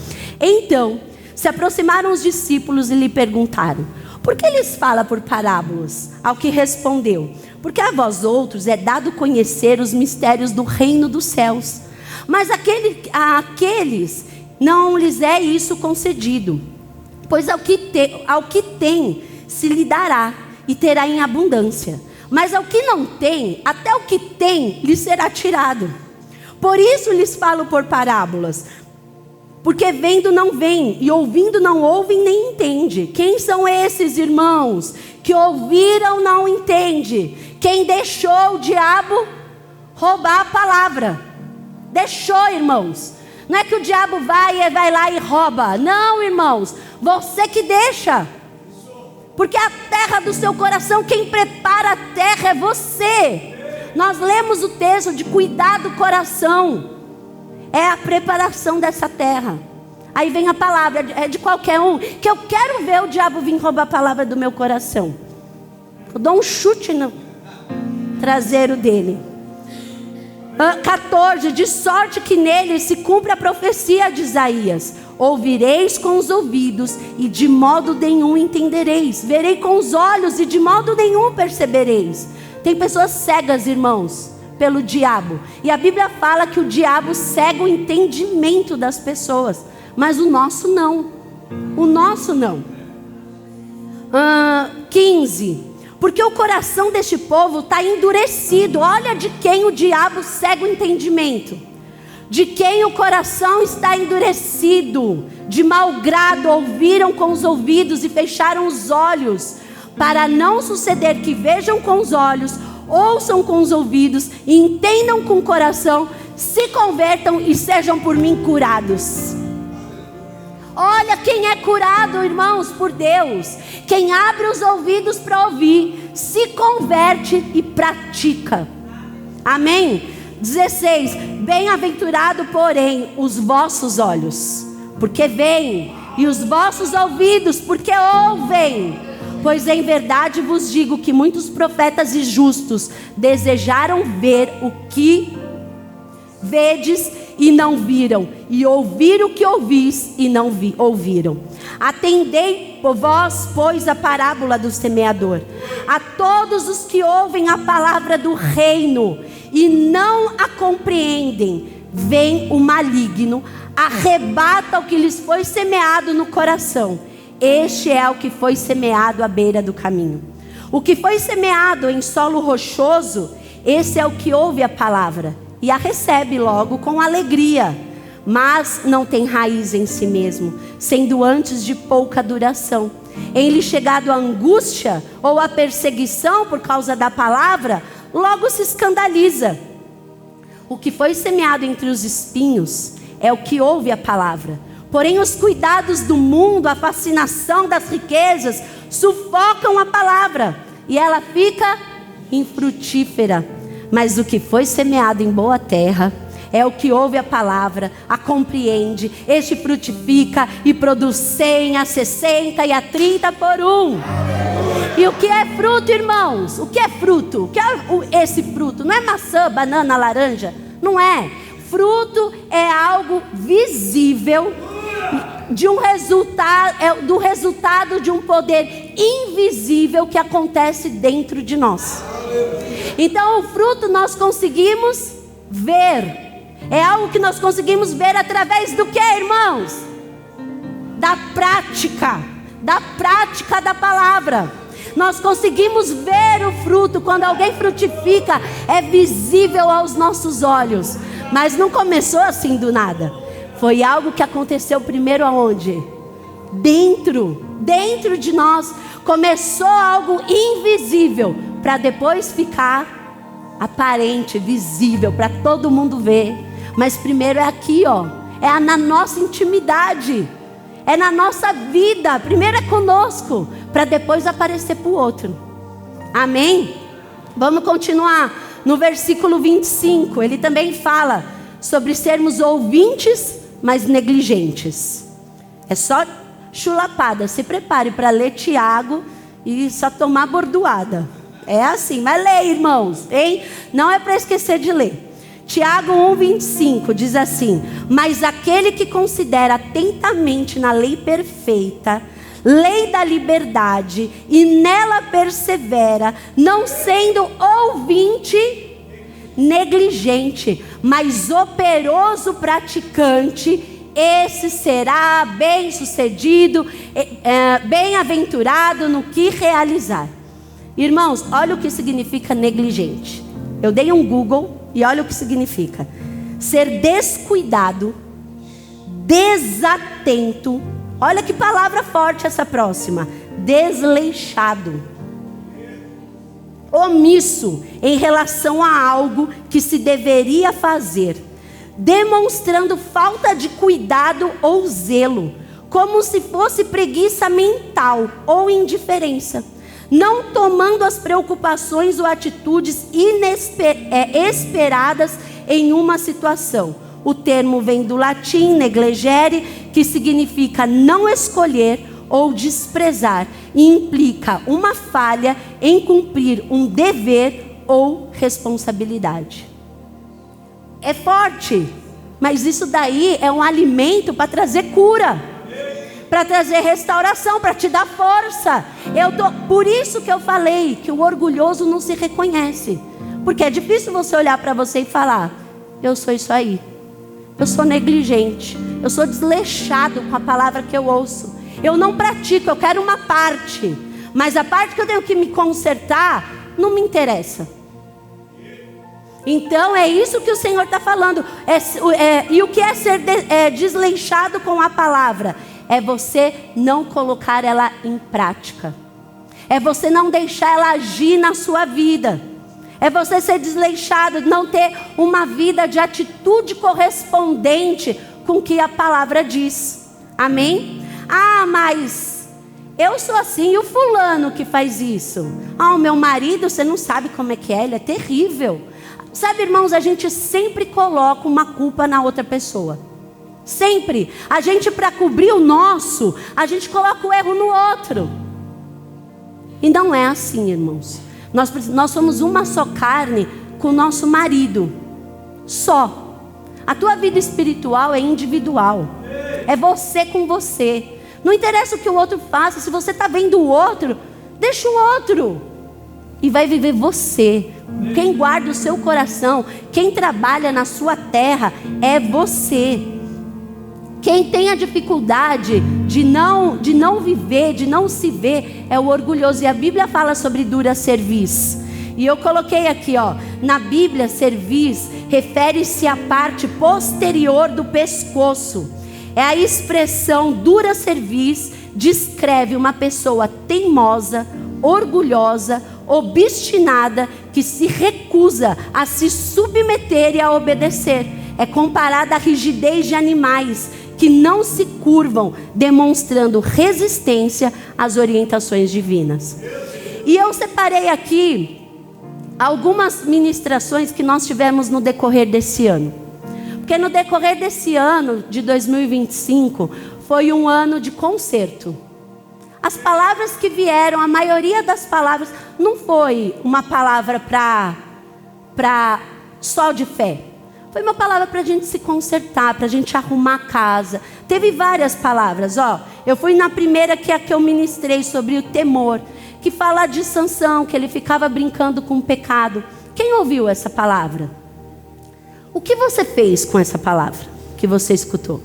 então, Se aproximaram os discípulos e lhe perguntaram: por que lhes fala por parábolas? Ao que respondeu: porque a vós outros é dado conhecer os mistérios do reino dos céus, mas àqueles não lhes é isso concedido. Pois ao que tem se lhe dará e terá em abundância, mas ao que não tem, até o que tem lhe será tirado. Por isso lhes falo por parábolas, porque vendo não veem, e ouvindo não ouvem nem entendem. Quem são esses irmãos que ouviram não entendem? Quem deixou o diabo roubar a palavra? Deixou, irmãos. Não é que o diabo vai lá e rouba. Não, irmãos, você que deixa. Porque a terra do seu coração, quem prepara a terra é você. Nós lemos o texto de cuidar do coração. É a preparação dessa terra. Aí vem a palavra, é de qualquer um, que eu quero ver o diabo vir roubar a palavra do meu coração. Eu dou um chute no traseiro dele. 14, de sorte que nele se cumpre a profecia de Isaías: ouvireis com os ouvidos e de modo nenhum entendereis, verei com os olhos e de modo nenhum percebereis. Tem pessoas cegas, irmãos, pelo diabo, e a Bíblia fala que o diabo cega o entendimento das pessoas, mas o nosso não. O nosso não. 15, porque o coração deste povo está endurecido. Olha de quem o diabo cega o entendimento. De quem o coração está endurecido. De mau grado ouviram com os ouvidos e fecharam os olhos, para não suceder que vejam com os olhos, ouçam com os ouvidos, e entendam com o coração, se convertam e sejam por mim curados. Olha quem é curado, irmãos, por Deus. Quem abre os ouvidos para ouvir, se converte e pratica. Amém? 16, bem-aventurado, porém, os vossos olhos, porque veem, e os vossos ouvidos, porque ouvem. Pois em verdade vos digo que muitos profetas e justos desejaram ver o que vedes e não viram, e ouvir o que ouvis e não ouviram. Atendei vós, pois, a parábola do semeador. A todos os que ouvem a palavra do reino e não a compreendem, vem o maligno, arrebata o que lhes foi semeado no coração. Este é o que foi semeado à beira do caminho. O que foi semeado em solo rochoso, esse é o que ouve a palavra e a recebe logo com alegria, mas não tem raiz em si mesmo, sendo antes de pouca duração. Em lhe chegado a angústia ou a perseguição por causa da palavra, logo se escandaliza. O que foi semeado entre os espinhos é o que ouve a palavra. Porém os cuidados do mundo, a fascinação das riquezas, sufocam a palavra, e ela fica infrutífera. Mas o que foi semeado em boa terra é o que ouve a palavra, a compreende, este frutifica e produz 100, a 60 e a 30 por um. E o que é fruto, irmãos? O que é fruto? O que é esse fruto? Não é maçã, banana, laranja? Não é. Fruto é algo visível de um resultado, do resultado de um poder invisível que acontece dentro de nós. Então o fruto nós conseguimos ver. É algo que nós conseguimos ver através do que, irmãos? Da prática da palavra. Nós conseguimos ver o fruto. Quando alguém frutifica, é visível aos nossos olhos. Mas não começou assim do nada. Foi algo que aconteceu primeiro aonde? Dentro de nós. Começou algo invisível, para depois ficar aparente, visível, para todo mundo ver. Mas primeiro é aqui, ó. É na nossa intimidade. É na nossa vida. Primeiro é conosco, para depois aparecer para o outro. Amém? Vamos continuar. No versículo 25, ele também fala sobre sermos ouvintes, mas negligentes. É só chulapada. Se prepare para ler Tiago e só tomar bordoada. É assim, mas leia, irmãos, hein? Não é para esquecer de ler. Tiago 1,25 diz assim: mas aquele que considera atentamente na lei perfeita, lei da liberdade, e nela persevera, não sendo ouvinte negligente, mas operoso praticante, esse será bem-sucedido, bem-aventurado no que realizar. Irmãos, olha o que significa negligente. Eu dei um Google e olha o que significa: ser descuidado, desatento. Olha que palavra forte essa próxima: desleixado, omisso em relação a algo que se deveria fazer, demonstrando falta de cuidado ou zelo, como se fosse preguiça mental ou indiferença, não tomando as preocupações ou atitudes esperadas em uma situação. O termo vem do latim negligere, que significa não escolher ou desprezar, e implica uma falha em cumprir um dever ou responsabilidade. É forte, mas isso daí é um alimento para trazer cura, para trazer restauração, para te dar força. Por isso que eu falei que o orgulhoso não se reconhece, porque é difícil você olhar para você e falar: eu sou isso aí, eu sou negligente, eu sou desleixado com a palavra que eu ouço, eu não pratico, eu quero uma parte, mas a parte que eu tenho que me consertar não me interessa. Então é isso que o Senhor está falando. E o que é ser desleixado com a palavra? É você não colocar ela em prática, é você não deixar ela agir na sua vida, é você ser desleixado, não ter uma vida de atitude correspondente com o que a palavra diz. Amém? Ah, mas eu sou assim, e o fulano que faz isso? Ah, o meu marido, você não sabe como é que é, ele é terrível. Sabe, irmãos, a gente sempre coloca uma culpa na outra pessoa. Sempre. A gente, para cobrir o nosso, a gente coloca o erro no outro. E não é assim, irmãos. Nós somos uma só carne com o nosso marido. Só. A tua vida espiritual é individual. É você com você. Não interessa o que o outro faça. Se você está vendo o outro, deixa o outro. E vai viver você. Quem guarda o seu coração, quem trabalha na sua terra, é você. Quem tem a dificuldade de não viver, de não se ver, é o orgulhoso. E a Bíblia fala sobre dura cerviz. E eu coloquei aqui, na Bíblia, cerviz refere-se à parte posterior do pescoço. É a expressão dura cerviz, descreve uma pessoa teimosa, orgulhosa, obstinada, que se recusa a se submeter e a obedecer. É comparada à rigidez de animais que não se curvam, demonstrando resistência às orientações divinas. E eu separei aqui algumas ministrações que nós tivemos no decorrer desse ano. Porque no decorrer desse ano de 2025 foi um ano de conserto. As palavras que vieram, a maioria das palavras não foi uma palavra para só de fé. Foi uma palavra para a gente se consertar, para a gente arrumar a casa. Teve várias palavras, Eu fui na primeira, que é a que eu ministrei sobre o temor, que fala de Sansão, que ele ficava brincando com o pecado. Quem ouviu essa palavra? O que você fez com essa palavra que você escutou?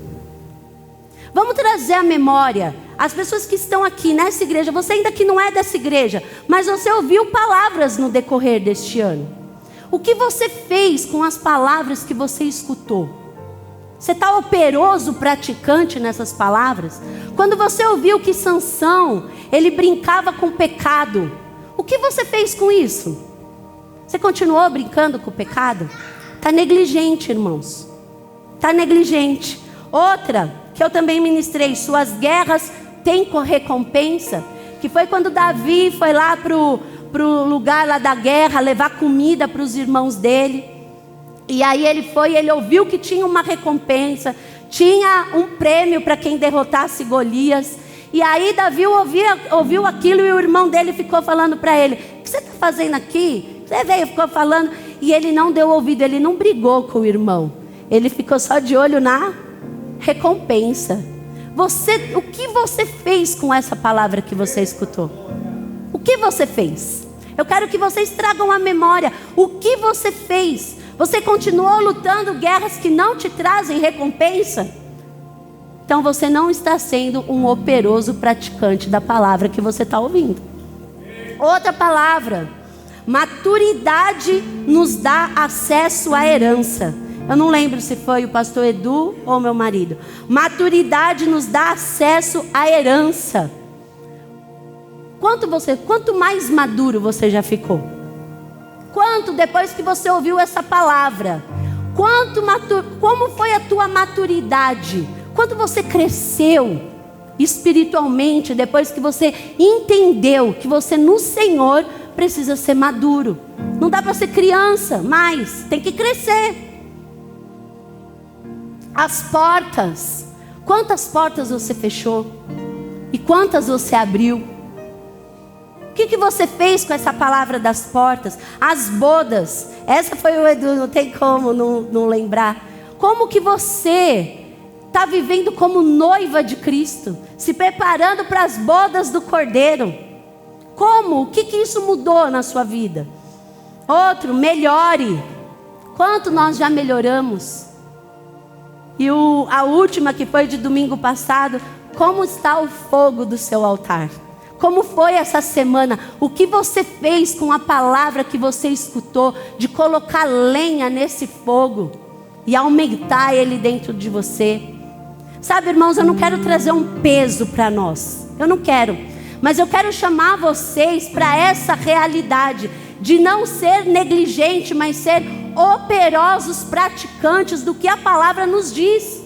Vamos trazer à memória as pessoas que estão aqui nessa igreja. Você ainda que não é dessa igreja, mas você ouviu palavras no decorrer deste ano. O que você fez com as palavras que você escutou? Você está operoso, praticante nessas palavras? Quando você ouviu que Sansão, ele brincava com o pecado, o que você fez com isso? Você continuou brincando com o pecado? Está negligente, irmãos. Está negligente. Outra, que eu também ministrei, suas guerras têm recompensa, que foi quando Davi foi lá para o lugar lá da guerra, levar comida para os irmãos dele. E aí ele ouviu que tinha uma recompensa, tinha um prêmio para quem derrotasse Golias. E aí Davi ouviu aquilo, e o irmão dele ficou falando para ele: o que você está fazendo aqui? Você veio, ficou falando. e ele não deu ouvido, ele não brigou com o irmão. Ele ficou só de olho na recompensa. O que você fez com essa palavra que você escutou? O que você fez? Eu quero que vocês tragam à memória o que você fez. Você continuou lutando guerras que não te trazem recompensa? Então você não está sendo um operoso praticante da palavra que você está ouvindo. Outra palavra: maturidade nos dá acesso à herança. Eu não lembro se foi o pastor Edu ou meu marido. Maturidade nos dá acesso à herança. Quanto mais maduro você já ficou? Quanto depois que você ouviu essa palavra? Como foi a tua maturidade? Quanto você cresceu espiritualmente depois que você entendeu que você no Senhor precisa ser maduro? Não dá para ser criança, mas tem que crescer. As portas. Quantas portas você fechou? E quantas você abriu? O que você fez com essa palavra das portas? As bodas. Essa foi o Edu, não tem como não lembrar. Como que você está vivendo como noiva de Cristo? Se preparando para as bodas do Cordeiro. Como? O que isso mudou na sua vida? Outro, melhore. Quanto nós já melhoramos? E a última, que foi de domingo passado: como está o fogo do seu altar? Como foi essa semana? O que você fez com a palavra que você escutou, de colocar lenha nesse fogo e aumentar ele dentro de você? Sabe, irmãos, eu não quero trazer um peso para nós. Eu não quero. Mas eu quero chamar vocês para essa realidade de não ser negligente, mas ser operosos praticantes do que a palavra nos diz.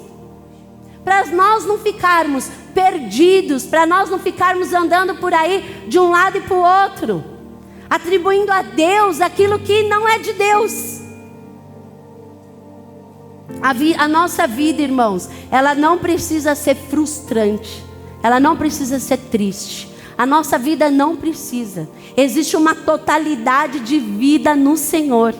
Para nós não ficarmos perdidos, para nós não ficarmos andando por aí de um lado e para o outro, atribuindo a Deus aquilo que não é de Deus. A nossa vida, irmãos, ela não precisa ser frustrante, ela não precisa ser triste. A nossa vida não precisa. Existe uma totalidade de vida no Senhor.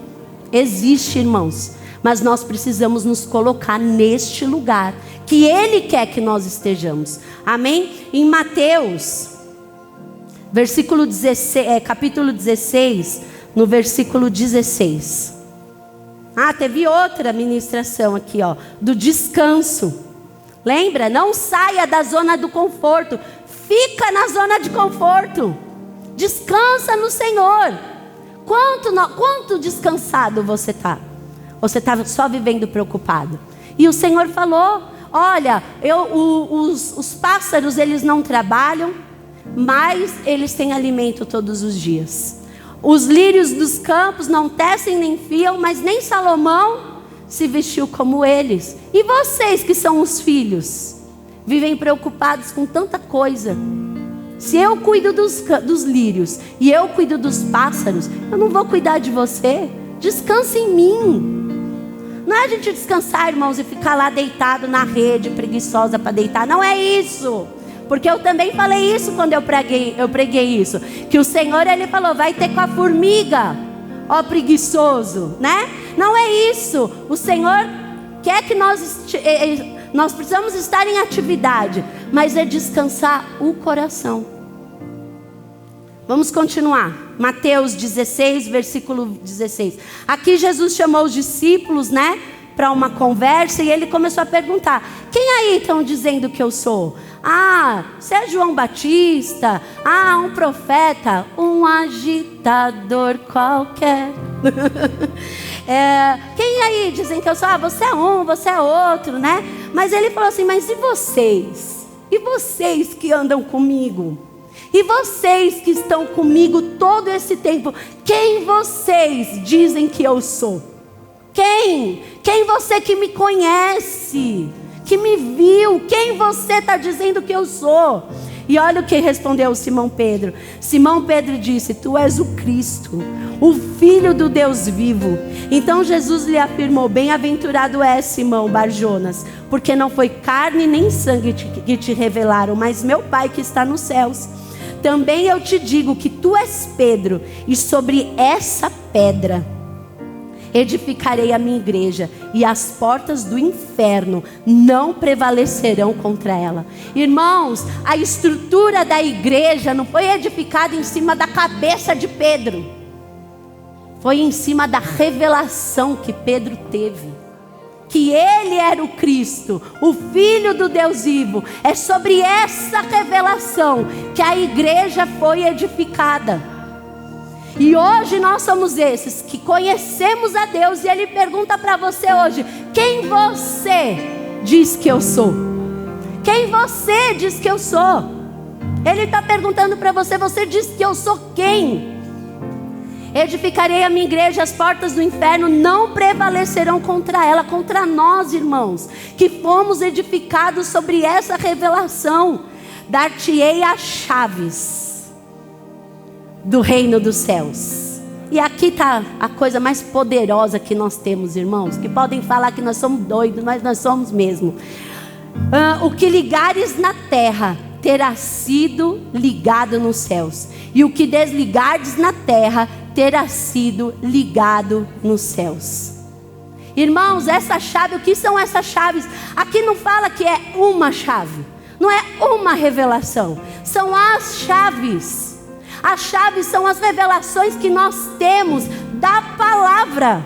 Existe, irmãos. Mas nós precisamos nos colocar neste lugar que Ele quer que nós estejamos. Amém? Em Mateus, capítulo 16, no versículo 16. Teve outra ministração aqui, do descanso. Lembra? Não saia da zona do conforto. Fica na zona de conforto. Descansa no Senhor. Quanto descansado você está? Você está só vivendo preocupado? E o Senhor falou: olha, os pássaros, eles não trabalham, mas eles têm alimento todos os dias. Os lírios dos campos não tecem nem fiam, mas nem Salomão se vestiu como eles. E vocês que são os filhos, vivem preocupados com tanta coisa. Se eu cuido dos lírios e eu cuido dos pássaros, eu não vou cuidar de você? Descansa em mim. Não é a gente descansar, irmãos, e ficar lá deitado na rede, preguiçosa para deitar. Não é isso. Porque eu também falei isso quando eu preguei isso. Que o Senhor, Ele falou: vai ter com a formiga, ó preguiçoso, né? Não é isso. O Senhor quer que nós precisamos estar em atividade, mas é descansar o coração. Vamos continuar. Mateus 16, versículo 16. Aqui Jesus chamou os discípulos, né, para uma conversa, e Ele começou a perguntar: quem aí estão dizendo que eu sou? Você é João Batista? Um profeta? Um agitador qualquer? Quem aí dizem que eu sou? Você é um, você é outro, né? Mas Ele falou assim: mas e vocês? E vocês que andam comigo? E vocês que estão comigo todo esse tempo? Quem vocês dizem que eu sou? Quem? Quem você que me conhece? Que me viu? Quem você está dizendo que eu sou? E olha o que respondeu Simão Pedro. Simão Pedro disse: tu és o Cristo, o Filho do Deus vivo. Então Jesus lhe afirmou: bem-aventurado és, Simão Barjonas, porque não foi carne nem sangue que te revelaram, mas meu Pai que está nos céus. Também eu te digo que tu és Pedro, e sobre essa pedra edificarei a minha igreja, e as portas do inferno não prevalecerão contra ela. Irmãos, a estrutura da igreja não foi edificada em cima da cabeça de Pedro, foi em cima da revelação que Pedro teve, que ele era o Cristo, o Filho do Deus vivo. É sobre essa revelação que a igreja foi edificada. E hoje nós somos esses que conhecemos a Deus, e Ele pergunta para você hoje: quem você diz que eu sou? Quem você diz que eu sou? Ele está perguntando para você: você diz que eu sou quem? Edificarei a minha igreja, as portas do inferno não prevalecerão contra ela. Contra nós, irmãos, que fomos edificados sobre essa revelação. Dar-te-ei as chaves do reino dos céus. E aqui está a coisa mais poderosa que nós temos, irmãos, que podem falar que nós somos doidos, mas nós somos mesmo. O que ligares na terra terá sido ligado nos céus, e o que desligardes na terra terá sido ligado nos céus. Irmãos, essa chave, o que são essas chaves? Aqui não fala que é uma chave, não é uma revelação, são as chaves. As chaves são as revelações que nós temos da palavra.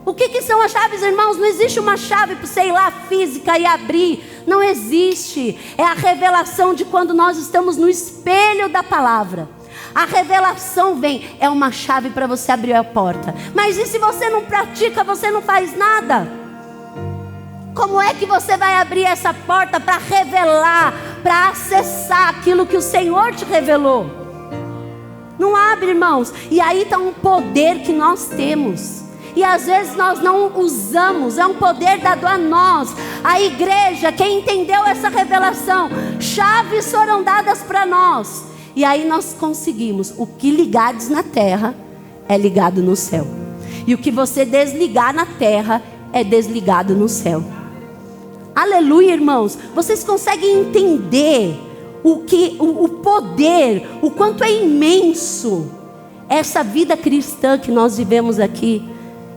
O que são as chaves, irmãos? Não existe uma chave para você ir lá física e abrir. Não existe. É a revelação de quando nós estamos no espelho da palavra. A revelação vem, é uma chave para você abrir a porta. Mas e se você não pratica, você não faz nada? Como é que você vai abrir essa porta para revelar, para acessar aquilo que o Senhor te revelou? Não abre, irmãos. E aí está um poder que nós temos, e às vezes nós não usamos. É um poder dado a nós, a igreja. Quem entendeu essa revelação, chaves foram dadas para nós, e aí nós conseguimos. O que ligares na terra é ligado no céu, e o que você desligar na terra é desligado no céu. Aleluia, irmãos. Vocês conseguem entender o poder, o quanto é imenso essa vida cristã que nós vivemos aqui?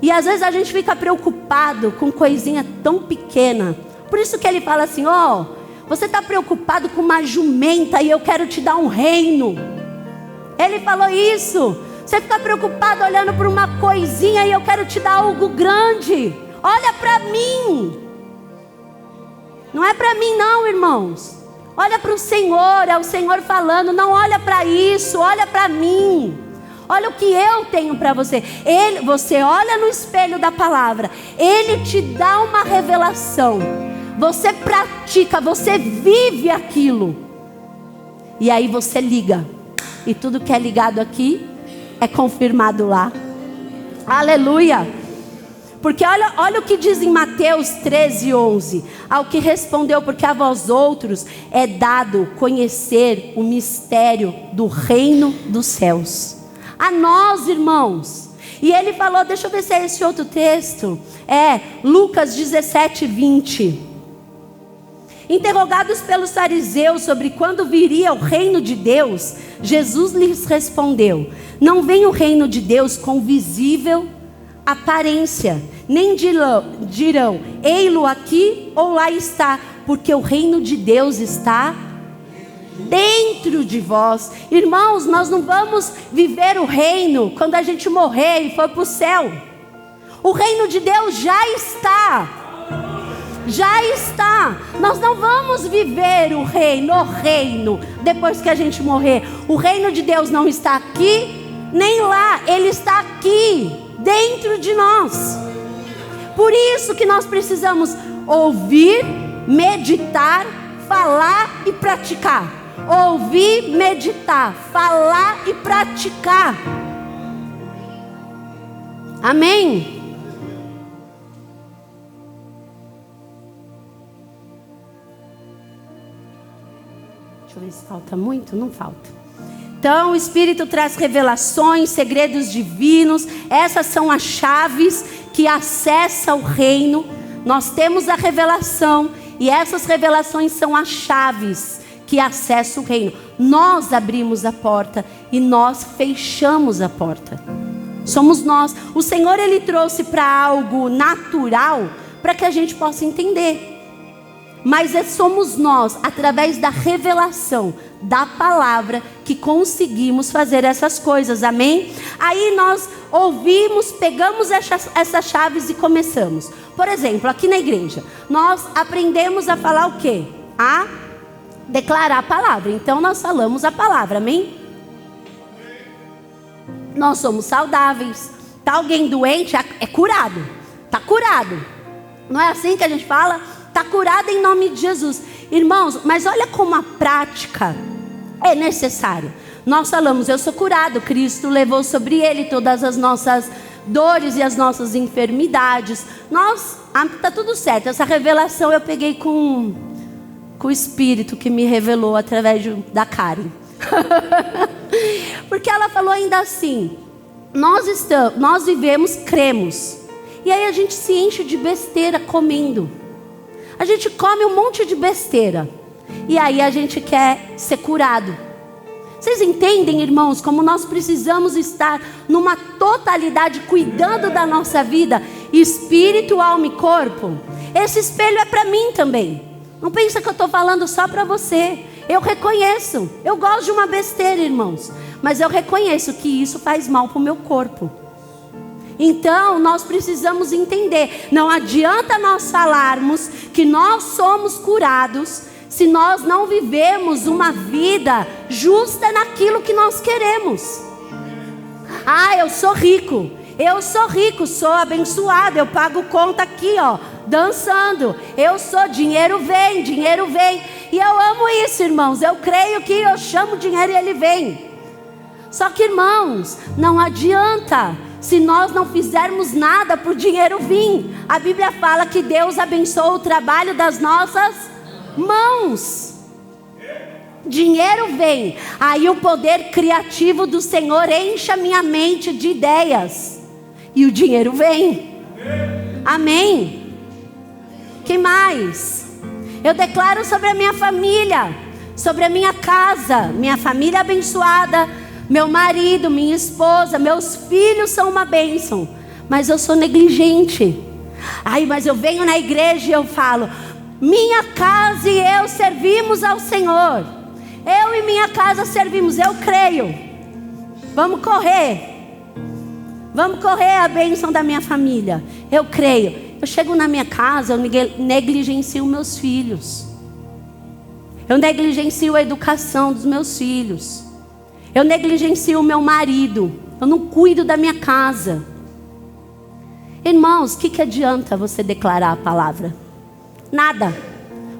E às vezes a gente fica preocupado com coisinha tão pequena. Por isso que ele fala assim: você está preocupado com uma jumenta, e eu quero te dar um reino. Ele falou isso. Você fica preocupado olhando por uma coisinha, e eu quero te dar algo grande. Olha para mim. Não é para mim não, irmãos. Olha para o Senhor, é o Senhor falando. Não olha para isso, olha para mim. Olha o que eu tenho para você. Você olha no espelho da palavra, Ele te dá uma revelação. Você pratica, você vive aquilo, e aí você liga, e tudo que é ligado aqui é confirmado lá. Aleluia. Porque olha o que diz em Mateus 13:11. Ao que respondeu: porque a vós outros é dado conhecer o mistério do reino dos céus. A nós, irmãos. E ele falou, deixa eu ver se é esse outro texto. É Lucas 17:20. Interrogados pelos fariseus sobre quando viria o reino de Deus, Jesus lhes respondeu: não vem o reino de Deus com visível aparência, nem dirão ei-lo aqui ou lá está, porque o reino de Deus está dentro de vós. Irmãos, nós não vamos viver o reino quando a gente morrer e for para o céu. O reino de Deus já está. Já está. Nós não vamos viver o reino depois que a gente morrer. O reino de Deus não está aqui nem lá, ele está aqui dentro de nós. Por isso que nós precisamos ouvir, meditar, falar e praticar. Ouvir, meditar, falar e praticar. Amém? Deixa eu ver se falta muito. Não falta. Então o Espírito traz revelações, segredos divinos. Essas são as chaves que acessam o reino. Nós temos a revelação, e essas revelações são as chaves que acessam o reino. Nós abrimos a porta e nós fechamos a porta. Somos nós. O Senhor, Ele trouxe para algo natural, para que a gente possa entender. Mas somos nós, através da revelação da palavra, que conseguimos fazer essas coisas, amém? Aí nós ouvimos, pegamos essas chaves e começamos. Por exemplo, aqui na igreja, nós aprendemos a falar o quê? A declarar a palavra. Então nós falamos a palavra, amém? Nós somos saudáveis. Está alguém doente, é curado. Está curado. Não é assim que a gente fala? Está curado em nome de Jesus. Irmãos, mas olha como a prática é necessária. Nós falamos, eu sou curado. Cristo levou sobre ele todas as nossas dores e as nossas enfermidades. Está tudo certo. Essa revelação eu peguei com o Espírito que me revelou através da Karen. Porque ela falou ainda assim, nós vivemos, cremos. E aí a gente se enche de besteira comendo. A gente come um monte de besteira. E aí a gente quer ser curado. Vocês entendem, irmãos, como nós precisamos estar numa totalidade, cuidando da nossa vida, espírito, alma e corpo? Esse espelho é para mim também. Não pensa que eu estou falando só para você. Eu reconheço. Eu gosto de uma besteira, irmãos. Mas eu reconheço que isso faz mal para o meu corpo. Então, nós precisamos entender. Não adianta nós falarmos que nós somos curados se nós não vivemos uma vida justa naquilo que nós queremos. Ah, eu sou rico. Eu sou rico, sou abençoado. Eu pago conta aqui, ó, dançando. Eu sou, dinheiro vem, dinheiro vem. E eu amo isso, irmãos. Eu creio que eu chamo dinheiro e ele vem. Só que, irmãos, não adianta se nós não fizermos nada para o dinheiro vir. A Bíblia fala que Deus abençoa o trabalho das nossas mãos. Dinheiro vem. Aí o poder criativo do Senhor enche a minha mente de ideias. E o dinheiro vem. Amém. Que mais? Eu declaro sobre a minha família, sobre a minha casa, minha família abençoada, meu marido, minha esposa, meus filhos são uma bênção. Mas eu sou negligente. Ai, mas eu venho na igreja e eu falo, minha casa e eu servimos ao Senhor. Eu e minha casa servimos, eu creio. Vamos correr. Vamos correr a bênção da minha família. Eu creio. Eu chego na minha casa, eu negligencio meus filhos. Eu negligencio a educação dos meus filhos. Eu negligencio o meu marido. Eu não cuido da minha casa. Irmãos, o que adianta você declarar a palavra? Nada.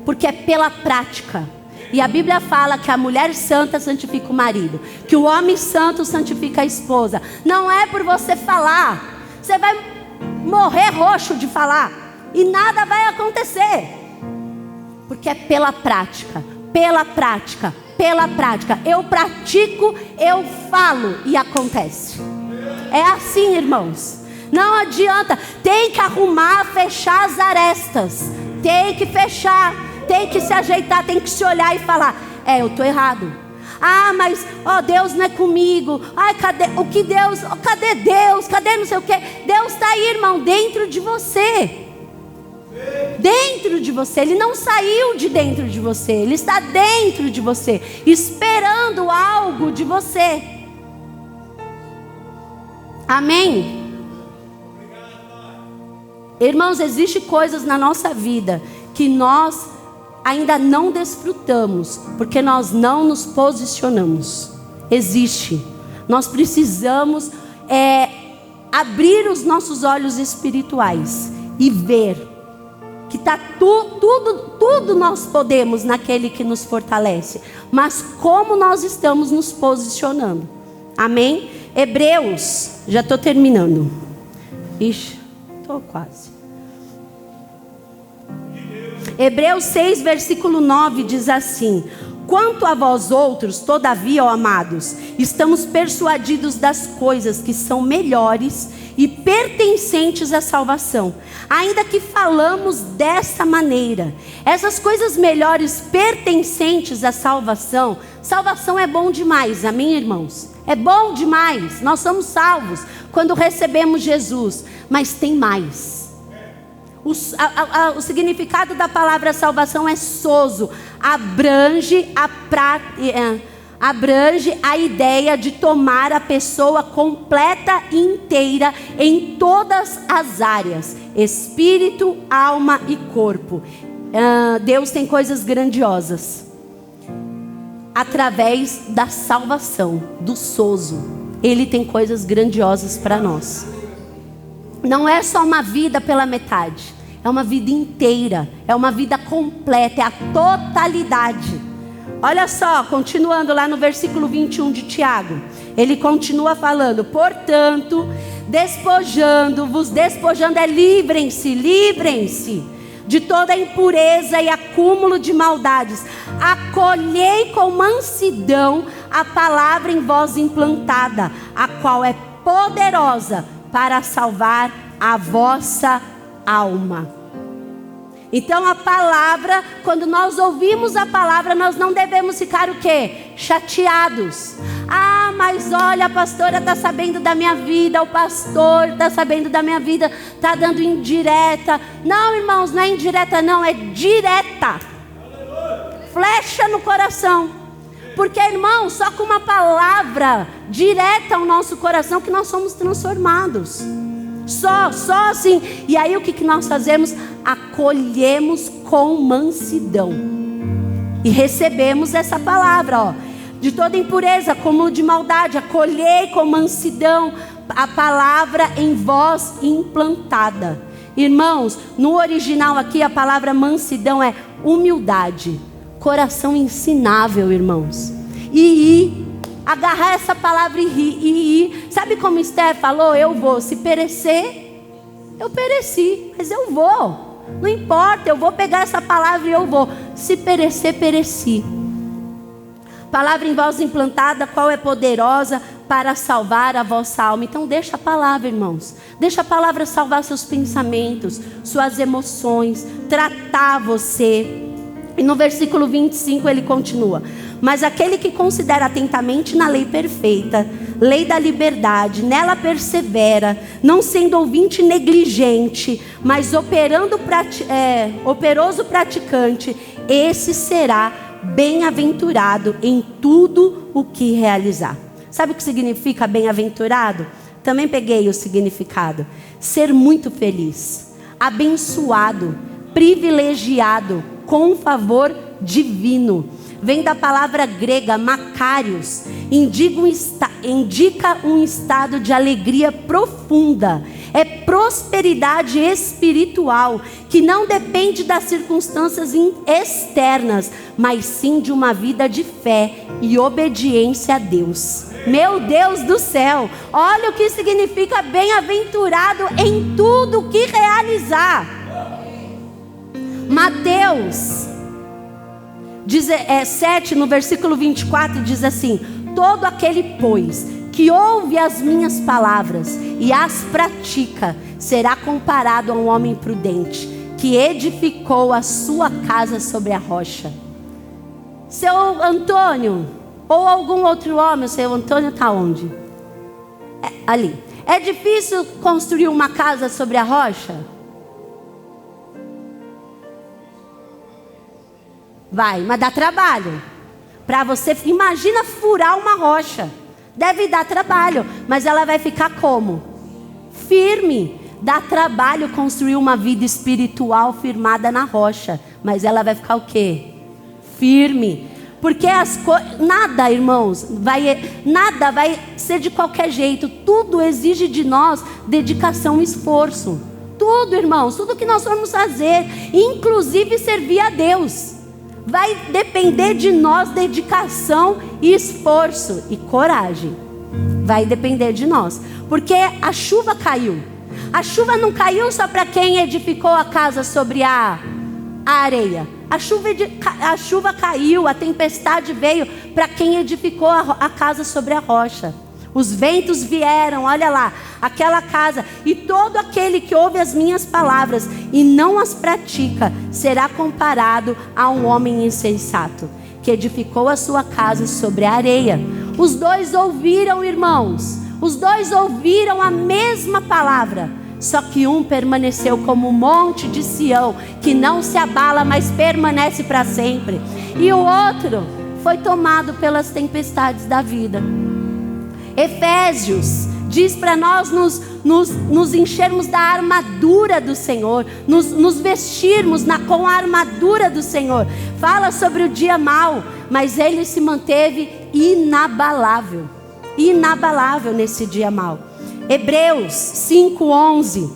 Porque é pela prática. E a Bíblia fala que a mulher santa santifica o marido, que o homem santo santifica a esposa. Não é por você falar. Você vai morrer roxo de falar e nada vai acontecer. Porque é pela prática. Pela prática. Pela prática. Eu pratico, eu falo e acontece. É assim, irmãos. Não adianta. Tem que arrumar, fechar as arestas. Tem que fechar. Tem que se ajeitar. Tem que se olhar e falar, eu estou errado. Ah, mas Deus não é comigo. Ai, cadê o que Deus? Cadê Deus? Cadê não sei o que? Deus está aí, irmão, dentro de você. Dentro de você. Ele não saiu de dentro de você. Ele está dentro de você, esperando algo de você. Amém? Irmãos, existem coisas na nossa vida que nós ainda não desfrutamos, porque nós não nos posicionamos. Existe. Nós precisamos abrir os nossos olhos espirituais e ver que está tudo nós podemos naquele que nos fortalece. Mas como nós estamos nos posicionando? Amém? Hebreus, já estou terminando. Ixi, estou quase. Hebreus 6, versículo 9 diz assim: Quanto a vós outros, todavia, ó amados, estamos persuadidos das coisas que são melhores e pertencentes à salvação, ainda que falamos dessa maneira. Essas coisas melhores pertencentes à salvação, salvação é bom demais, amém, irmãos? É bom demais, nós somos salvos quando recebemos Jesus, mas tem mais. O significado da palavra salvação é sozo, abrange a ideia de tomar a pessoa completa e inteira em todas as áreas, espírito, alma e corpo. Deus tem coisas grandiosas através da salvação, do sozo. Ele tem coisas grandiosas para nós. Não é só uma vida pela metade, é uma vida inteira, é uma vida completa, é a totalidade. Olha só, continuando lá no versículo 21 de Tiago, ele continua falando: portanto, despojando-vos, despojando é livrem-se de toda impureza e acúmulo de maldades, acolhei com mansidão a palavra em vós implantada, a qual é poderosa para salvar a vossa alma. Então a palavra, quando nós ouvimos a palavra, nós não devemos ficar o quê? Chateados. Ah, mas olha, a pastora está sabendo da minha vida, o pastor está sabendo da minha vida, está dando indireta. Não, irmãos, não é indireta não, é direta. Flecha no coração. Porque, irmão, só com uma palavra direta ao nosso coração que nós somos transformados. Só assim. E aí o que nós fazemos? Acolhemos com mansidão. E recebemos essa palavra, ó. De toda impureza, como de maldade, acolhei com mansidão a palavra em vós implantada. Irmãos, no original aqui a palavra mansidão é humildade. Coração ensinável, irmãos. Agarrar essa palavra e ir. Sabe como Esther falou? Eu vou. Se perecer, eu pereci. Mas eu vou. Não importa, eu vou pegar essa palavra e eu vou. Se perecer, pereci. Palavra em vós implantada, qual é poderosa para salvar a vossa alma. Então deixa a palavra, irmãos. Deixa a palavra salvar seus pensamentos, suas emoções, tratar você. E no versículo 25 ele continua: mas aquele que considera atentamente na lei perfeita, lei da liberdade, nela persevera, não sendo ouvinte negligente, mas operoso praticante, esse será bem-aventurado em tudo o que realizar. Sabe o que significa bem-aventurado? Também peguei o significado: ser muito feliz, abençoado, privilegiado, com favor divino. Vem da palavra grega makarios, indica um estado de alegria profunda. É prosperidade espiritual que não depende das circunstâncias externas, mas sim de uma vida de fé e obediência a Deus. Meu Deus do céu, olha o que significa bem-aventurado em tudo que realizar. Mateus 7, no versículo 24, diz assim: todo aquele, pois, que ouve as minhas palavras e as pratica, será comparado a um homem prudente, que edificou a sua casa sobre a rocha. Seu Antônio, ou algum outro homem, o seu Antônio está onde? Ali. É difícil construir uma casa sobre a rocha? Vai, mas dá trabalho. Para você, imagina furar uma rocha. Deve dar trabalho, mas ela vai ficar como? Firme. Dá trabalho construir uma vida espiritual firmada na rocha, mas ela vai ficar o quê? Firme. Porque nada, irmãos, nada vai ser de qualquer jeito. Tudo exige de nós dedicação e esforço. Tudo, irmãos, tudo que nós vamos fazer, inclusive servir a Deus, vai depender de nós, dedicação e esforço e coragem. Vai depender de nós. Porque a chuva caiu. A chuva não caiu só para quem edificou a casa sobre a areia. A chuva caiu, a tempestade veio para quem edificou a casa sobre a rocha. Os ventos vieram, olha lá, aquela casa. E todo aquele que ouve as minhas palavras e não as pratica, será comparado a um homem insensato, que edificou a sua casa sobre a areia. Os dois ouviram, irmãos. Os dois ouviram a mesma palavra. Só que um permaneceu como o monte de Sião, que não se abala, mas permanece para sempre. E o outro foi tomado pelas tempestades da vida. Efésios diz para nós nos enchermos da armadura do Senhor, nos vestirmos com a armadura do Senhor. Fala sobre o dia mau, mas ele se manteve inabalável nesse dia mau. Hebreus 5:11.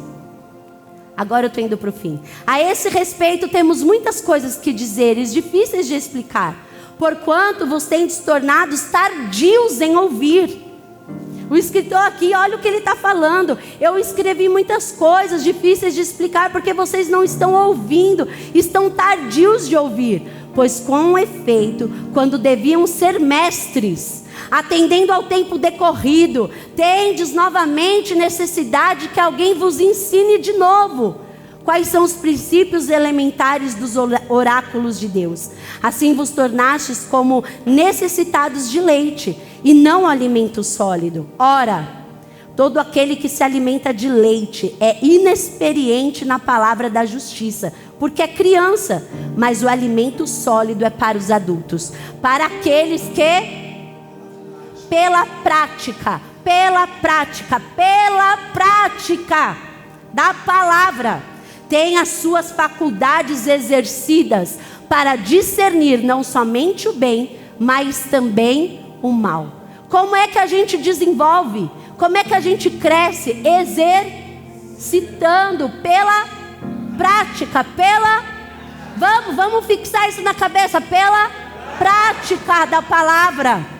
Agora eu estou indo para o fim. A esse respeito temos muitas coisas que dizeres, difíceis de explicar, porquanto vos tendes tornados tardios em ouvir. O escritor aqui, olha o que ele está falando. Eu escrevi muitas coisas difíceis de explicar porque vocês não estão ouvindo, estão tardios de ouvir. Pois com efeito, quando deviam ser mestres, atendendo ao tempo decorrido, tendes novamente necessidade que alguém vos ensine de novo quais são os princípios elementares dos oráculos de Deus. Assim vos tornastes como necessitados de leite e não alimento sólido. Ora, todo aquele que se alimenta de leite é inexperiente na palavra da justiça, porque é criança, mas o alimento sólido é para os adultos, para aqueles que pela prática da palavra têm as suas faculdades exercidas para discernir não somente o bem, mas também o mal. Como é que a gente desenvolve? Como é que a gente cresce? Exercitando pela prática, vamos fixar isso na cabeça, pela prática da palavra.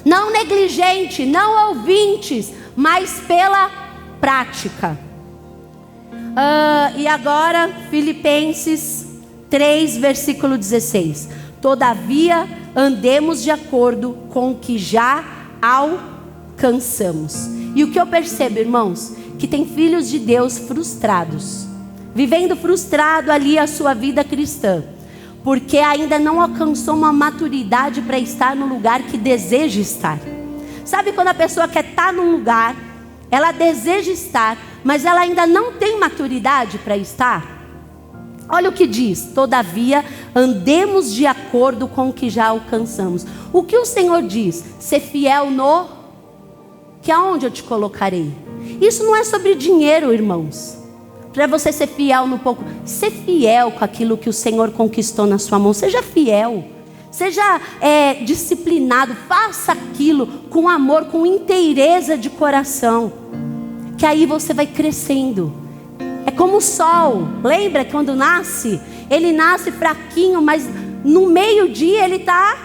Não negligente, não ouvintes, mas pela prática. E agora, Filipenses 3, versículo 16. Todavia, andemos de acordo com o que já alcançamos. E o que eu percebo, irmãos, que tem filhos de Deus frustrados, vivendo frustrado ali a sua vida cristã, porque ainda não alcançou uma maturidade para estar no lugar que deseja estar. Sabe quando a pessoa quer estar num lugar, ela deseja estar, mas ela ainda não tem maturidade para estar? Olha o que diz: todavia andemos de acordo com o que já alcançamos. O que o Senhor diz? Ser fiel no que aonde eu te colocarei. Isso não é sobre dinheiro, irmãos. Para você ser fiel no pouco, ser fiel com aquilo que o Senhor conquistou na sua mão. Seja fiel, seja disciplinado, faça aquilo com amor, com inteireza de coração, que aí você vai crescendo. É como o sol, lembra quando nasce? Ele nasce fraquinho, mas no meio-dia ele está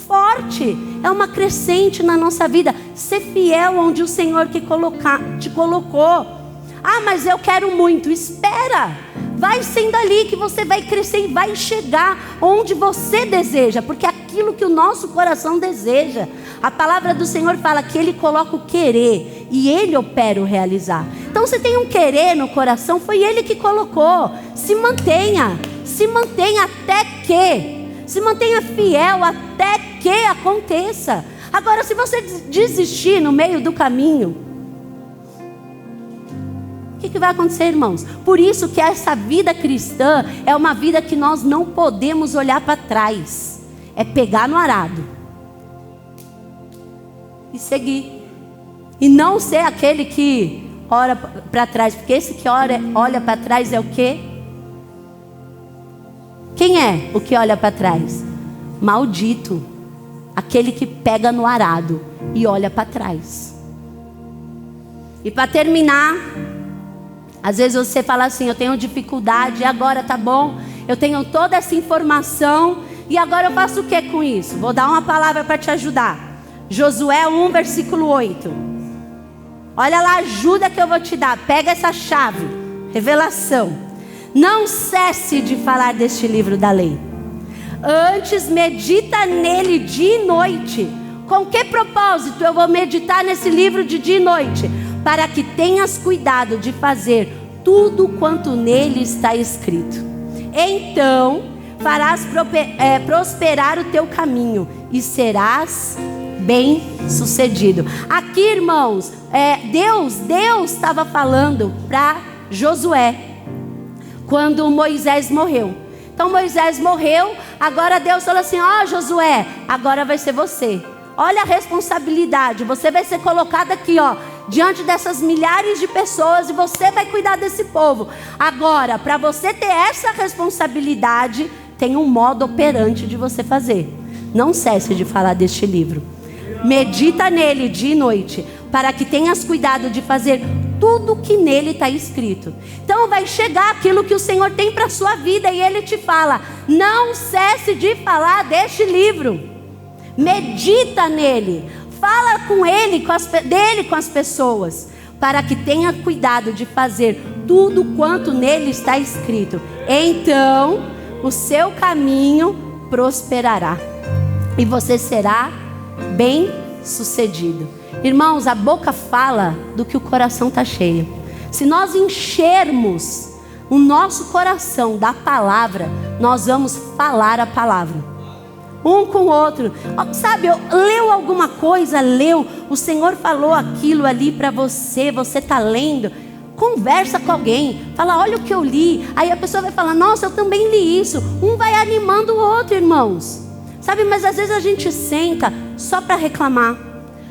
forte. É uma crescente na nossa vida. Ser fiel onde o Senhor te colocou. Ah, mas eu quero muito. Espera, vai sendo ali que você vai crescer e vai chegar onde você deseja, porque é aquilo que o nosso coração deseja. A palavra do Senhor fala que Ele coloca o querer e Ele opera o realizar. Então você tem um querer no coração, foi Ele que colocou. Se mantenha até que, se mantenha fiel até que aconteça. Agora, se você desistir no meio do caminho, o que vai acontecer, irmãos? Por isso que essa vida cristã é uma vida que nós não podemos olhar para trás. É pegar no arado e seguir. E não ser aquele que olha para trás. Porque esse que olha para trás é o quê? Quem é o que olha para trás? Maldito. Aquele que pega no arado e olha para trás. E para terminar, às vezes você fala assim: eu tenho dificuldade, agora tá bom, eu tenho toda essa informação, e agora eu faço o que com isso? Vou dar uma palavra para te ajudar. Josué 1, versículo 8. Olha lá a ajuda que eu vou te dar. Pega essa chave, revelação. Não cesse de falar deste livro da lei. Antes medita nele dia e noite. Com que propósito eu vou meditar nesse livro de dia e noite? Para que tenhas cuidado de fazer tudo quanto nele está escrito. Então farás prosperar o teu caminho e serás bem sucedido. Aqui, irmãos, Deus estava falando para Josué quando Moisés morreu. Então Moisés morreu, agora Deus falou assim: ó, Josué, agora vai ser você. Olha a responsabilidade, você vai ser colocado aqui, ó, diante dessas milhares de pessoas, e você vai cuidar desse povo. Agora, para você ter essa responsabilidade, tem um modo operante de você fazer. Não cesse de falar deste livro. Medita nele dia e noite, para que tenhas cuidado de fazer tudo que nele está escrito. Então vai chegar aquilo que o Senhor tem para a sua vida, e Ele te fala: não cesse de falar deste livro. Medita nele, fala com ele, dele com as pessoas, para que tenha cuidado de fazer tudo quanto nele está escrito. Então o seu caminho prosperará e você será bem sucedido. Irmãos, a boca fala do que o coração está cheio. Se nós enchermos o nosso coração da palavra, nós vamos falar a palavra um com o outro. Sabe, leu alguma coisa, o Senhor falou aquilo ali para você, você está lendo, conversa com alguém, fala: olha o que eu li. Aí a pessoa vai falar: nossa, eu também li isso. Um vai animando o outro, irmãos. Sabe, mas às vezes a gente senta só para reclamar,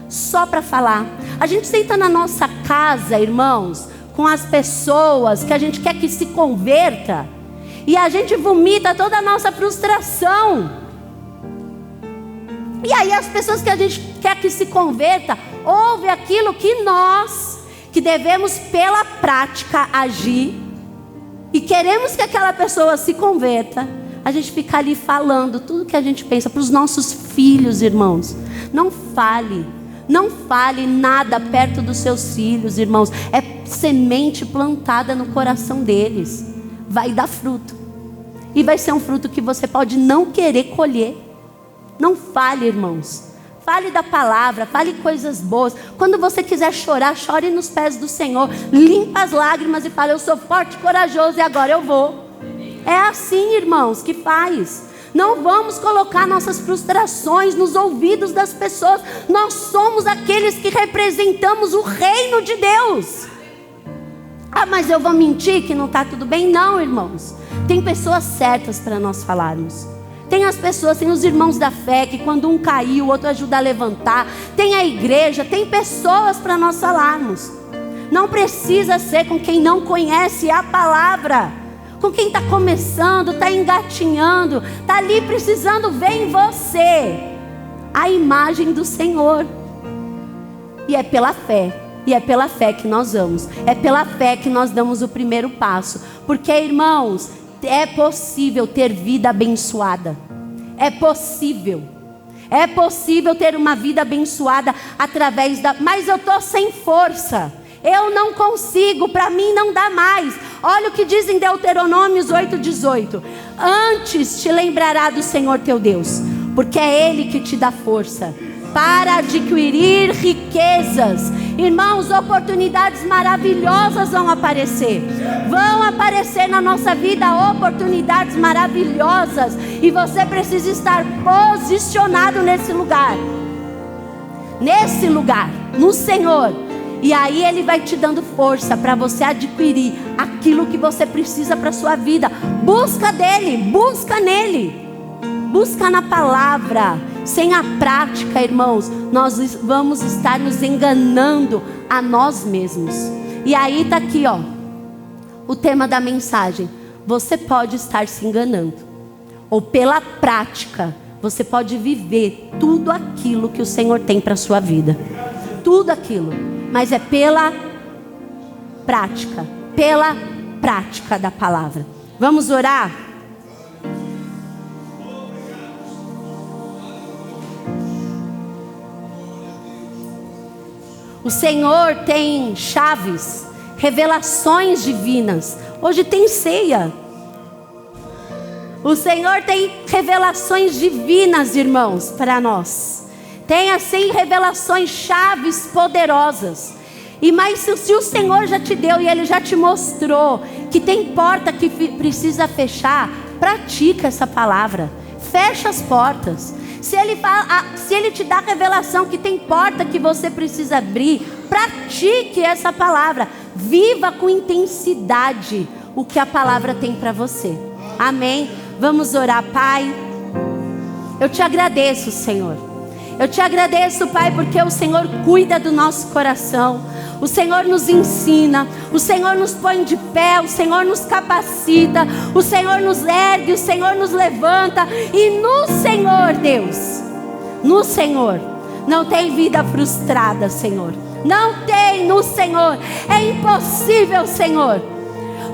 só para falar. A gente senta na nossa casa, irmãos, com as pessoas que a gente quer que se converta, e a gente vomita toda a nossa frustração. E aí as pessoas que a gente quer que se converta, ouvem aquilo que nós, que devemos pela prática agir, e queremos que aquela pessoa se converta. A gente fica ali falando tudo que a gente pensa para os nossos filhos, irmãos. Não fale nada perto dos seus filhos, irmãos. É semente plantada no coração deles. Vai dar fruto. E vai ser um fruto que você pode não querer colher. Não fale, irmãos. Fale da palavra, fale coisas boas. Quando você quiser chorar, chore nos pés do Senhor. Limpa as lágrimas e fale: eu sou forte e corajoso e agora eu vou. É assim, irmãos, que faz. Não vamos colocar nossas frustrações nos ouvidos das pessoas. Nós somos aqueles que representamos o reino de Deus. Ah, mas eu vou mentir que não está tudo bem? Não, irmãos. Tem pessoas certas para nós falarmos. Tem as pessoas, tem os irmãos da fé, que quando um caiu, o outro ajuda a levantar. Tem a igreja, tem pessoas para nós falarmos. Não precisa ser com quem não conhece a palavra. Com quem está começando, está engatinhando, está ali precisando ver em você a imagem do Senhor. E é pela fé. E é pela fé que nós vamos. É pela fé que nós damos o primeiro passo. Porque, irmãos, é possível ter vida abençoada. É possível. É possível ter uma vida abençoada através da... Mas eu estou sem força. Eu não consigo, para mim não dá mais. Olha o que diz em Deuteronômio 8:18. Antes te lembrará do Senhor teu Deus, porque é Ele que te dá força para adquirir riquezas. Irmãos, oportunidades maravilhosas vão aparecer. Vão aparecer na nossa vida oportunidades maravilhosas. E você precisa estar posicionado nesse lugar. Nesse lugar, no Senhor. E aí Ele vai te dando força para você adquirir aquilo que você precisa para a sua vida. Busca dEle, busca nele. Busca na palavra. Sem a prática, irmãos, nós vamos estar nos enganando a nós mesmos. E aí está aqui, ó, o tema da mensagem. Você pode estar se enganando, ou pela prática, você pode viver tudo aquilo que o Senhor tem para a sua vida. Tudo aquilo. Mas é pela prática da palavra. Vamos orar? O Senhor tem chaves, revelações divinas. Hoje tem ceia. O Senhor tem revelações divinas, irmãos, para nós. Tem assim revelações chaves poderosas. Mas se o Senhor já te deu e Ele já te mostrou que tem porta que precisa fechar, pratica essa palavra. Fecha as portas. Se Ele te dá revelação que tem porta que você precisa abrir, pratique essa palavra. Viva com intensidade o que a palavra tem para você. Amém? Vamos orar. Pai, eu te agradeço, Senhor. Eu te agradeço, Pai, porque o Senhor cuida do nosso coração. O Senhor nos ensina, o Senhor nos põe de pé, o Senhor nos capacita, o Senhor nos ergue, o Senhor nos levanta. E no Senhor, Deus, no Senhor, não tem vida frustrada, Senhor. Não tem no Senhor. É impossível, Senhor.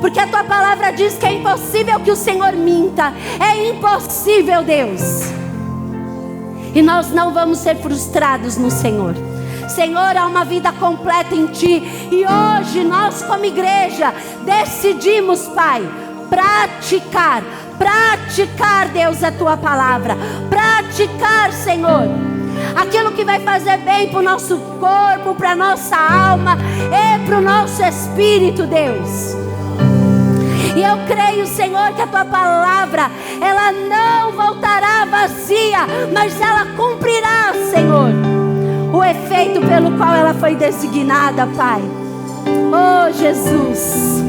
Porque a Tua palavra diz que é impossível que o Senhor minta. É impossível, Deus. E nós não vamos ser frustrados no Senhor. Senhor, há uma vida completa em Ti. E hoje nós como igreja decidimos, Pai, praticar, Deus, a Tua palavra. Praticar, Senhor, aquilo que vai fazer bem para o nosso corpo, para a nossa alma e para o nosso espírito, Deus. E eu creio, Senhor, que a Tua palavra, ela não voltará vazia, mas ela cumprirá, Senhor, o efeito pelo qual ela foi designada, Pai. Oh, Jesus.